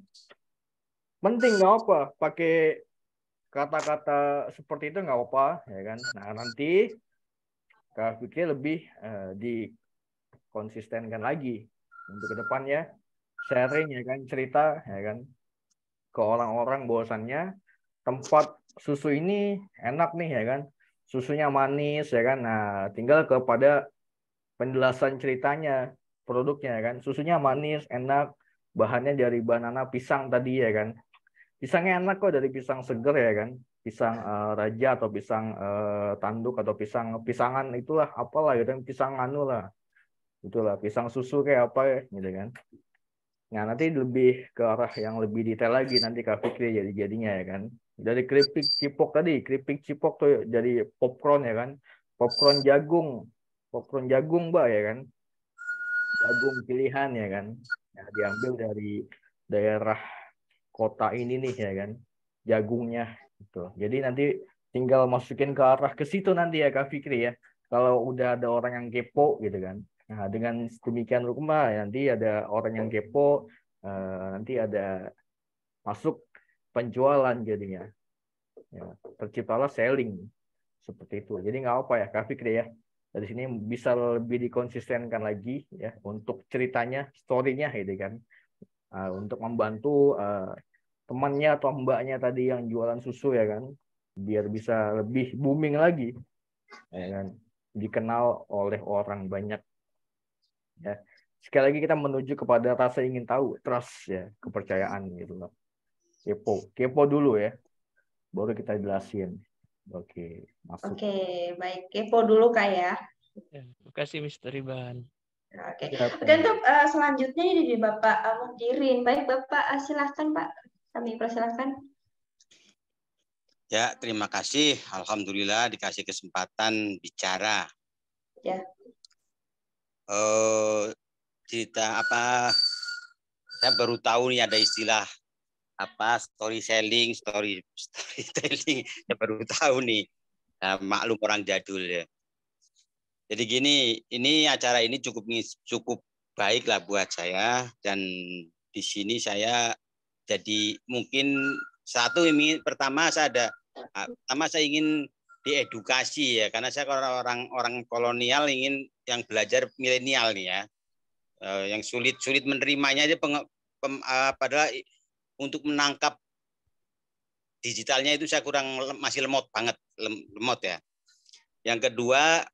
C: Penting nggak apa. Pakai kata-kata seperti itu nggak apa ya kan. Nah nanti Kak Fikri lebih dikonsistenkan lagi untuk kedepannya sharing ya kan, cerita ya kan ke orang-orang bahwasannya tempat susu ini enak nih ya kan, susunya manis ya kan. Nah tinggal kepada penjelasan ceritanya, produknya ya kan, susunya manis enak, bahannya dari banana pisang tadi ya kan. Pisangnya enak kok, dari pisang seger ya kan, pisang raja atau pisang tanduk atau pisangan itulah apalah gitu, pisang anu lah, itulah pisang susu kayak apa ya gitu kan. Nah nanti lebih ke arah yang lebih detail lagi nanti Kak Fikri jadinya ya kan. Dari keripik cipok tuh dari popcorn ya kan, popcorn jagung Mbak ya kan, jagung pilihan ya kan. Nah, diambil dari daerah kota ini nih ya kan, jagungnya gitu. Jadi nanti tinggal masukin ke arah ke situ nanti ya Kak Fikri ya. Kalau udah ada orang yang kepo gitu kan. Nah, dengan demikian rupa nanti ada orang yang kepo, nanti ada masuk penjualan jadinya. Ya, terciptalah selling seperti itu. Jadi nggak apa ya Kak Fikri ya. Dari sini bisa lebih dikonsistenkan lagi ya untuk ceritanya, story-nya gitu kan. Untuk membantu temannya atau mbaknya tadi yang jualan susu ya kan, biar bisa lebih booming lagi ya kan, dikenal oleh orang banyak ya. Sekali lagi kita menuju kepada rasa ingin tahu, trust ya, kepercayaan gitu loh. Kepo dulu ya, baru kita jelasin. Oke, masuk.
A: Oke, baik. Kepo dulu Kak ya.
D: Ya, terima kasih Mr. Iban.
A: Oke.
C: Ya,
A: Oke, untuk selanjutnya ini di Bapak Muhdirin. Baik Bapak, silahkan Pak. Kami persilahkan.
B: Ya, terima kasih. Alhamdulillah dikasih kesempatan bicara.
A: Ya.
B: Cerita apa? Saya baru tahu nih ada istilah apa storytelling. Saya baru tahu nih. Nah, maklum orang jadul ya. Jadi gini, ini acara ini cukup baik lah buat saya, dan di sini saya jadi mungkin pertama saya ingin diedukasi ya, karena saya orang kolonial ingin yang belajar milenial nih ya, yang sulit menerimanya aja padahal untuk menangkap digitalnya itu saya masih lemot banget, lemot ya. Yang kedua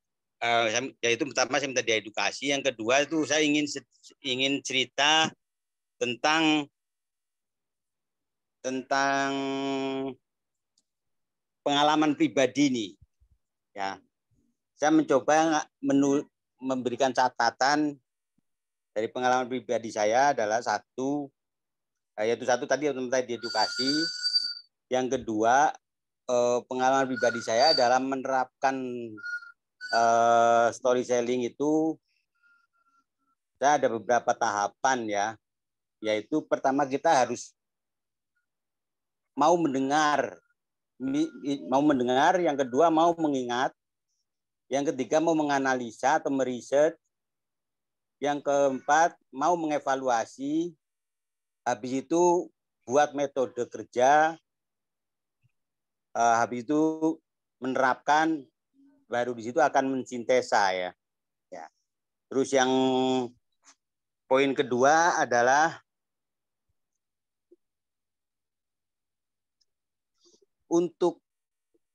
B: yaitu pertama saya minta diedukasi, yang kedua itu saya ingin cerita tentang pengalaman pribadi nih. Ya, saya mencoba memberikan catatan dari pengalaman pribadi saya adalah yaitu satu tadi di edukasi. Yang kedua, pengalaman pribadi saya dalam menerapkan storytelling itu, saya ada beberapa tahapan ya. Yaitu pertama kita harus mau mendengar, yang kedua mau mengingat, yang ketiga mau menganalisa atau meriset, yang keempat mau mengevaluasi, habis itu buat metode kerja, habis itu menerapkan, baru di situ akan mensintesa ya. Terus yang poin kedua adalah untuk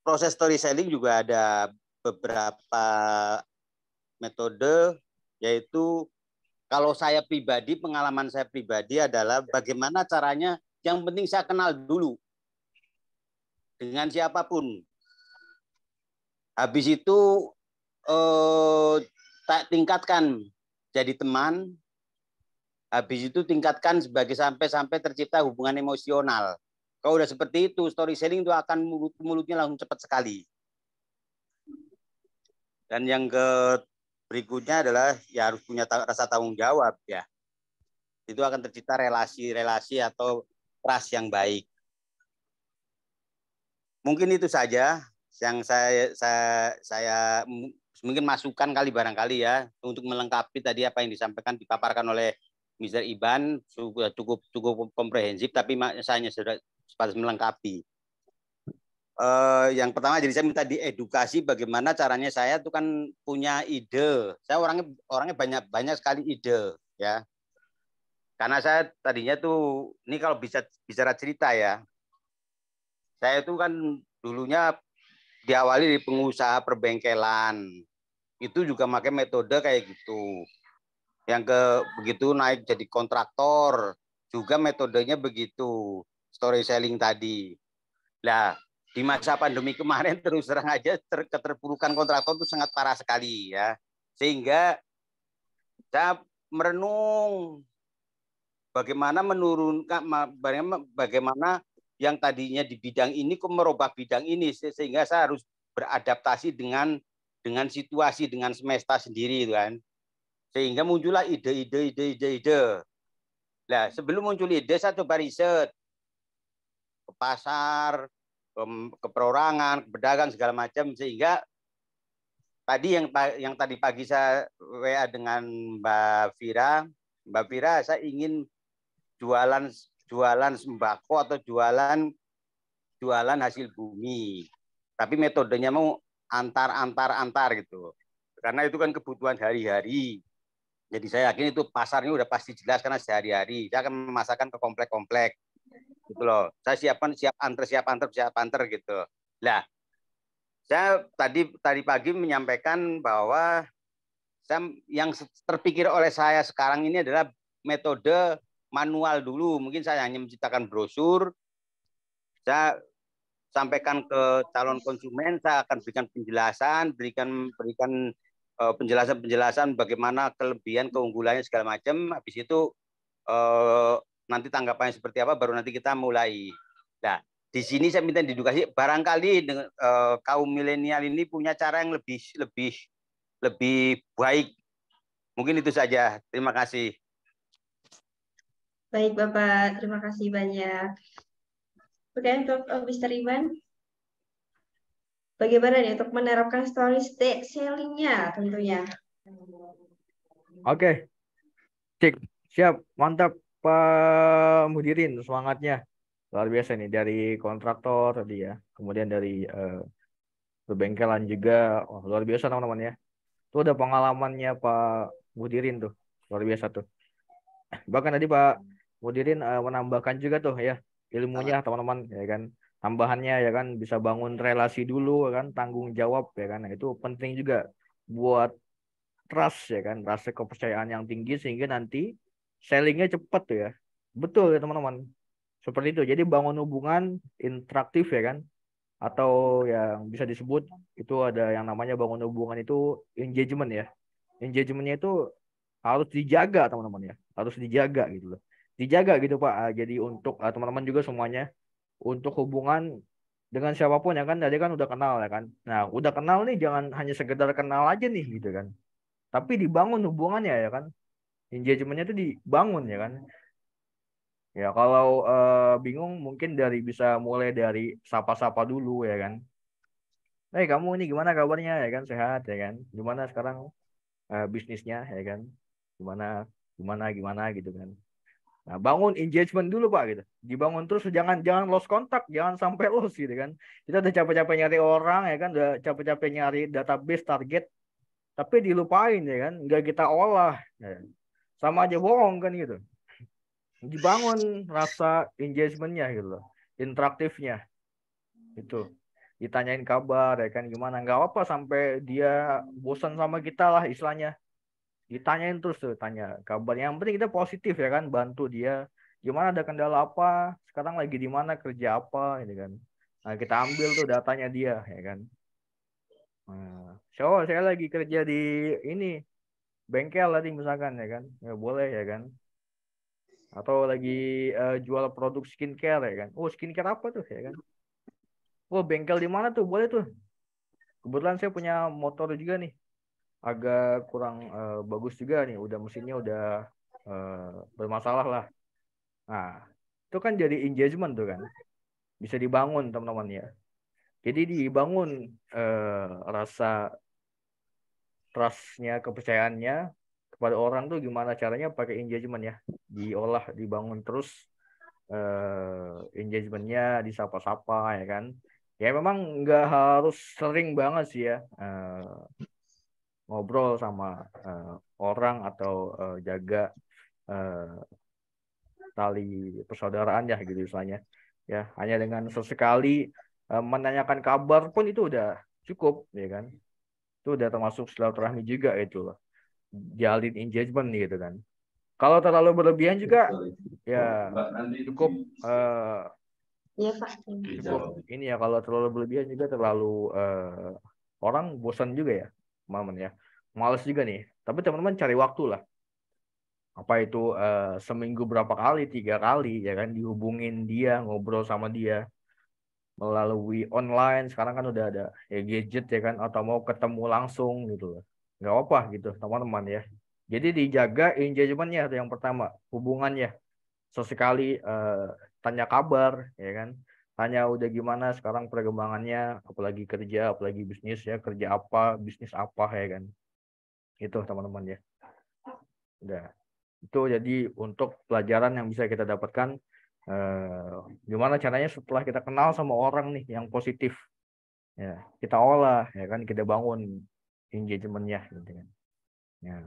B: proses storytelling juga ada beberapa metode, yaitu kalau saya pribadi, pengalaman saya pribadi adalah bagaimana caranya, yang penting saya kenal dulu dengan siapapun. Habis itu tingkatkan jadi teman, habis itu tingkatkan sampai tercipta hubungan emosional. Kalau udah seperti itu, storytelling itu akan mulutnya langsung cepat sekali. Dan yang berikutnya adalah ya harus punya rasa tanggung jawab ya. Itu akan tercipta relasi-relasi atau trust yang baik. Mungkin itu saja yang saya mungkin masukan barangkali ya, untuk melengkapi tadi apa yang dipaparkan oleh Mr. Iban, cukup komprehensif, tapi saya hanya sebatas melengkapi. Yang pertama, jadi saya minta diedukasi bagaimana caranya. Saya tuh kan punya ide. Saya orangnya banyak sekali ide ya. Karena saya tadinya tuh, ini kalau bisa bicara cerita ya, saya itu kan dulunya diawali dari pengusaha perbengkelan. Itu juga pakai metode kayak gitu. Begitu naik jadi kontraktor, juga metodenya begitu, storytelling tadi. Nah, di masa pandemi kemarin terus terang aja keterpurukan kontraktor itu sangat parah sekali ya. Sehingga saya merenung bagaimana menurunkan, bagaimana yang tadinya di bidang ini kok merubah bidang ini, sehingga saya harus beradaptasi dengan situasi, dengan semesta sendiri kan. Sehingga muncullah ide. Nah, sebelum muncul ide saya coba riset ke pasar, ke perorangan, ke pedagang segala macam, sehingga tadi yang tadi pagi saya WA dengan Mbak Vira, saya ingin jualan sembako atau jualan hasil bumi. Tapi metodenya mau antar gitu. Karena itu kan kebutuhan hari-hari. Jadi saya yakin itu pasarnya udah pasti jelas karena sehari-hari. Saya akan memasarkan ke komplek-komplek. Gitu loh. Saya siap antar gitu. Nah, saya tadi pagi menyampaikan bahwa yang terpikir oleh saya sekarang ini adalah metode manual dulu. Mungkin saya hanya menciptakan brosur, saya sampaikan ke calon konsumen, saya akan berikan penjelasan, berikan penjelasan bagaimana kelebihan, keunggulannya segala macam. Habis itu nanti tanggapannya seperti apa, baru nanti kita mulai. Nah, di sini saya minta diedukasi, barangkali kaum milenial ini punya cara yang lebih baik. Mungkin itu saja. Terima kasih.
A: Baik, Bapak. Terima kasih banyak. Oke, untuk Mr. Iban, bagaimana nih untuk menerapkan storytelling-nya tentunya?
C: Oke, cik, siap, mantap Pak Mudirin, semangatnya luar biasa nih, dari kontraktor tadi ya, kemudian dari perbengkelan juga. Oh, luar biasa teman-teman ya. Itu ada pengalamannya Pak Mudirin tuh, luar biasa tuh. Bahkan tadi Pak Mudirin menambahkan juga tuh ya ilmunya teman-teman ya kan. Tambahannya ya kan, bisa bangun relasi dulu ya kan, tanggung jawab ya kan. Nah, itu penting juga buat trust ya kan, rasa kepercayaan yang tinggi, sehingga nanti sellingnya cepat tuh ya. Betul ya teman-teman. Seperti itu. Jadi bangun hubungan interaktif ya kan. Atau yang bisa disebut itu ada yang namanya bangun hubungan itu engagement ya. Engagementnya itu harus dijaga teman-teman ya. Harus dijaga gitu loh. Dijaga gitu Pak. Jadi untuk teman-teman juga semuanya. Untuk hubungan dengan siapapun ya kan. Tadi kan udah kenal ya kan. Nah udah kenal nih jangan hanya sekedar kenal aja nih gitu kan. Tapi dibangun hubungannya ya kan. Engagementnya itu dibangun ya kan. Ya kalau bingung mungkin bisa mulai dari sapa-sapa dulu ya kan. Kamu ini gimana kabarnya ya kan, sehat ya kan? Gimana sekarang bisnisnya ya kan? Gimana gimana gitu kan. Nah, bangun engagement dulu Pak gitu. Dibangun terus jangan jangan lost kontak, jangan sampai lost gitu kan. Kita udah capek-capek nyari orang ya kan, udah capek-capek nyari database target, tapi dilupain ya kan, nggak kita olah. Ya. Sama aja bohong kan gitu. Dibangun rasa engagementnya gitu loh, interaktifnya itu, ditanyain kabar ya kan gimana, nggak apa sampai dia bosan sama kita lah istilahnya, ditanyain terus tuh, tanya kabar, yang penting kita positif ya kan, bantu dia gimana, ada kendala apa sekarang, lagi di mana, kerja apa gitu kan. Nah kita ambil tuh datanya dia ya kan. Nah, saya lagi kerja di ini bengkel tadi misalkan ya kan, ya boleh ya kan, atau lagi jual produk skincare ya kan. Oh, skincare apa tuh ya kan? Oh, bengkel di mana tuh? Boleh tuh. Kebetulan saya punya motor juga nih. Agak kurang bagus juga nih. Udah mesinnya udah bermasalah lah. Nah, itu kan jadi engagement tuh kan. Bisa dibangun teman-teman ya. Jadi dibangun rasa trust-nya, kepercayaannya kepada orang tuh gimana caranya, pakai engagement ya. Diolah, dibangun terus engagementnya, disapa-sapa ya kan. Ya memang nggak harus sering banget sih ya ngobrol sama orang atau jaga tali persaudaraan ya gitu misalnya. Ya hanya dengan sesekali menanyakan kabar pun itu udah cukup ya kan. Itu udah termasuk silaturahmi juga itu loh. Jalin engagement gitu kan. Kalau terlalu berlebihan juga ya cukup
A: Iya Pak.
C: cukup ini ya, kalau terlalu berlebihan juga terlalu orang bosan juga ya teman-teman ya, males juga nih. Tapi teman-teman cari waktu lah, apa itu seminggu berapa kali, 3 kali ya kan, dihubungin dia, ngobrol sama dia melalui online. Sekarang kan udah ada ya gadget ya kan, atau mau ketemu langsung gitu loh, nggak apa gitu teman-teman ya. Jadi dijaga engagementnya itu yang pertama, hubungannya. Sesekali tanya kabar ya kan, tanya udah gimana sekarang perkembangannya, apalagi kerja, apalagi bisnis ya, kerja apa, bisnis apa ya kan. Itu teman-teman ya. Udah, itu jadi untuk pelajaran yang bisa kita dapatkan gimana caranya setelah kita kenal sama orang nih yang positif ya, kita olah ya kan, kita bangun engagementnya gitu kan ya.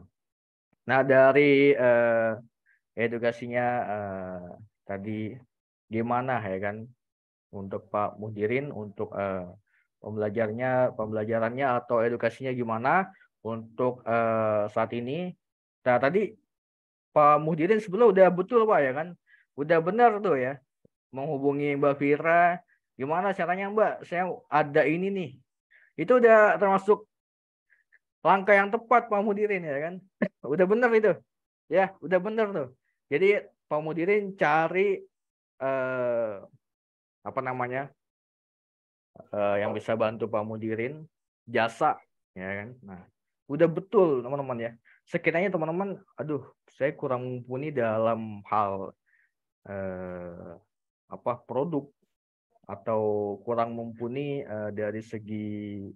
C: Nah dari edukasinya tadi gimana ya kan untuk Pak Muhdirin, untuk pembelajarannya atau edukasinya gimana untuk saat ini. Nah tadi Pak Muhdirin sebelum udah betul Pak ya kan, udah benar tuh ya menghubungi Mbak Vira, gimana caranya Mbak, saya ada ini nih, itu udah termasuk langkah yang tepat Pak Muhdirin ya kan. Udah benar itu ya, udah benar tuh. Jadi Pak Muhdirin cari apa namanya yang bisa bantu Pak Muhdirin, jasa ya kan. Nah udah betul teman-teman ya, sekiranya teman-teman aduh saya kurang mumpuni dalam hal apa produk, atau kurang mumpuni dari segi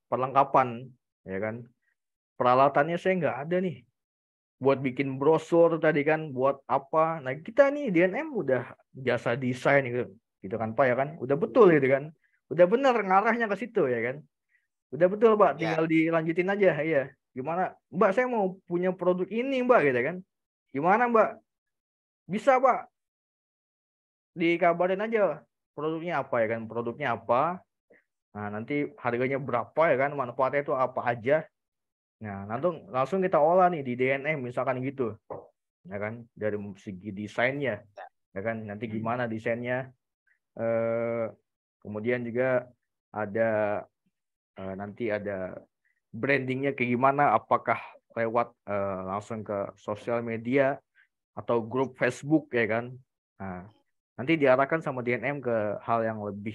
C: perlengkapan ya kan, peralatannya saya nggak ada nih buat bikin brosur tadi kan, buat apa. Nah kita nih DNM udah jasa desain gitu kan Pak ya kan, udah betul gitu kan, udah benar ngarahnya ke situ ya kan, udah betul Pak, tinggal dilanjutin aja ya. Gimana Mbak, saya mau punya produk ini Mbak gitu kan, gimana Mbak, bisa Pak, dikabarin aja produknya apa ya kan, produknya apa, nah nanti harganya berapa ya kan, manfaatnya itu apa aja. Nah langsung kita olah nih di DNM misalkan gitu. ya kan, dari segi desainnya, ya kan, nanti gimana desainnya, kemudian juga ada nanti ada brandingnya kayak gimana, apakah lewat langsung ke sosial media atau grup Facebook, ya kan. Nah, nanti diarahkan sama DNM ke hal yang lebih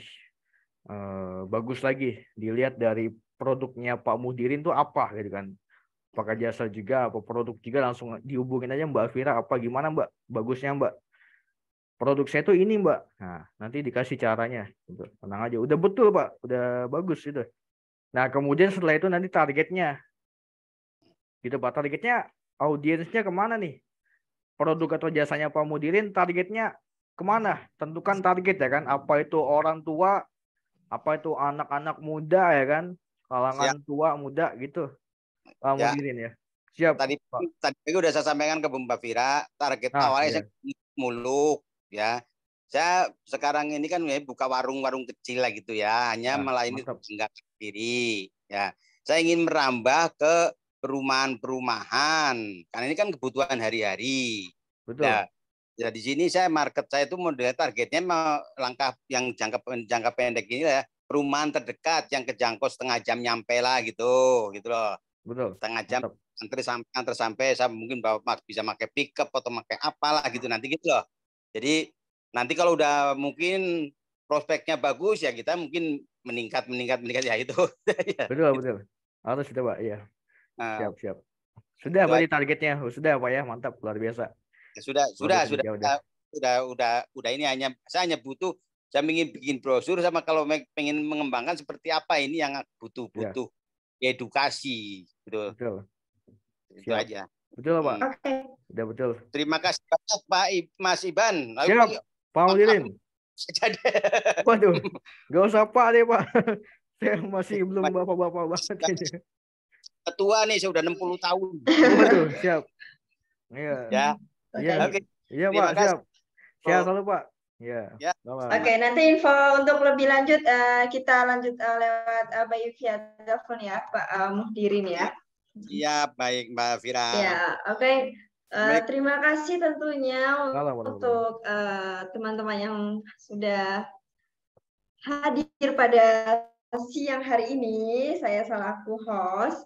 C: bagus lagi, dilihat dari produknya Pak Muhdirin tuh apa gitu kan, apakah jasa juga apa produk juga, langsung dihubungin aja Mbak Vira, apa gimana Mbak bagusnya Mbak, produk saya tuh ini Mbak. Nah, nanti dikasih caranya gitu. Tenang aja, udah betul Pak, udah bagus itu. Nah, kemudian setelah itu nanti targetnya gitu Pak, targetnya audiensnya kemana nih, produk atau jasanya Pak Muhdirin targetnya kemana, tentukan target ya kan, apa itu orang tua, apa itu anak-anak muda, ya kan, kalangan
B: Siap.
C: tua muda gitu Pak
B: Ya.
C: Muhdirin ya. Siap Pak.
B: Tadi udah saya sampaikan ke Mbak Vira, target awalnya
C: iya.
B: saya muluk ya. Saya sekarang ini kan buka warung-warung kecil lah gitu ya, hanya melayani enggak sendiri ya. Saya ingin merambah ke perumahan-perumahan karena ini kan kebutuhan hari-hari.
C: Betul.
B: Nah, ya di sini market saya itu model targetnya langkah yang jangka pendek ini ya, perumahan terdekat yang kejangkau setengah jam nyampe lah gitu loh.
C: Betul.
B: Setengah jam antar sampai saya mungkin bisa pakai pickup atau pakai apalah gitu nanti gitu loh. Jadi nanti kalau udah mungkin prospeknya bagus ya kita mungkin meningkat ya itu.
C: Betul. Harus itu Pak, iya. Siap. Sudah berarti targetnya, sudah Pak ya, mantap, luar biasa.
B: Sudah ini saya hanya butuh, saya ingin bikin brosur sama kalau pengen mengembangkan seperti apa ini yang butuh edukasi gitu.
C: Betul.
B: Itu aja.
C: Betul Pak.
A: Oke.
C: Udah betul.
B: Terima kasih banyak Pak Mas Iban.
C: Siap. Pak Muhdirin. Waduh, nggak usah Pak deh Pak. Saya masih belum bapak-bapak banget ini.
B: Ketua nih, saya udah 60 tahun.
C: Waduh, siap. Iya.
B: Ya.
C: Oke. Iya Pak, siap. Siap selalu Pak. Iya.
B: Ya.
A: Oke, nanti info untuk lebih lanjut kita lanjut lewat by via telepon ya Pak Muhdirin ya.
B: Iya, baik Mbak Vira.
A: Ya, oke. Terima kasih tentunya untuk teman-teman yang sudah hadir pada siang hari ini. Saya selaku host.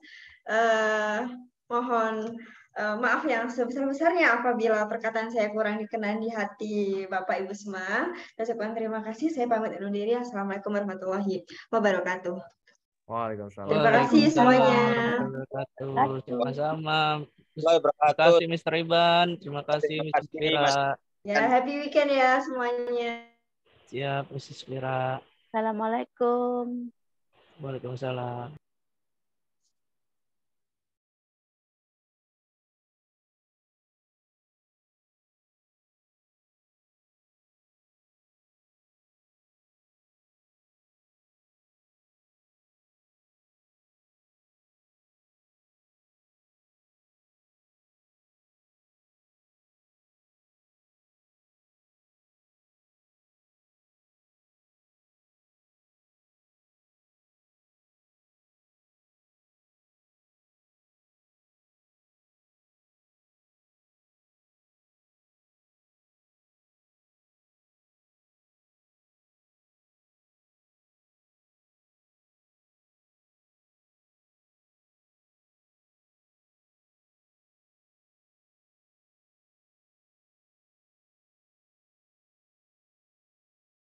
A: Mohon maaf yang sebesar-besarnya apabila perkataan saya kurang dikenan di hati Bapak Ibu semua. Dan sekian terima kasih. Saya pamit undur diri. Assalamualaikum warahmatullahi wabarakatuh.
C: Waalaikumsalam.
A: Terima kasih semuanya.
D: Sama-sama.
B: Terima
D: kasih Mr. Iban. Terima kasih Mrs. Vira.
A: Ya, happy weekend ya semuanya.
D: Siap, Mrs. Vira.
E: Assalamualaikum.
D: Waalaikumsalam.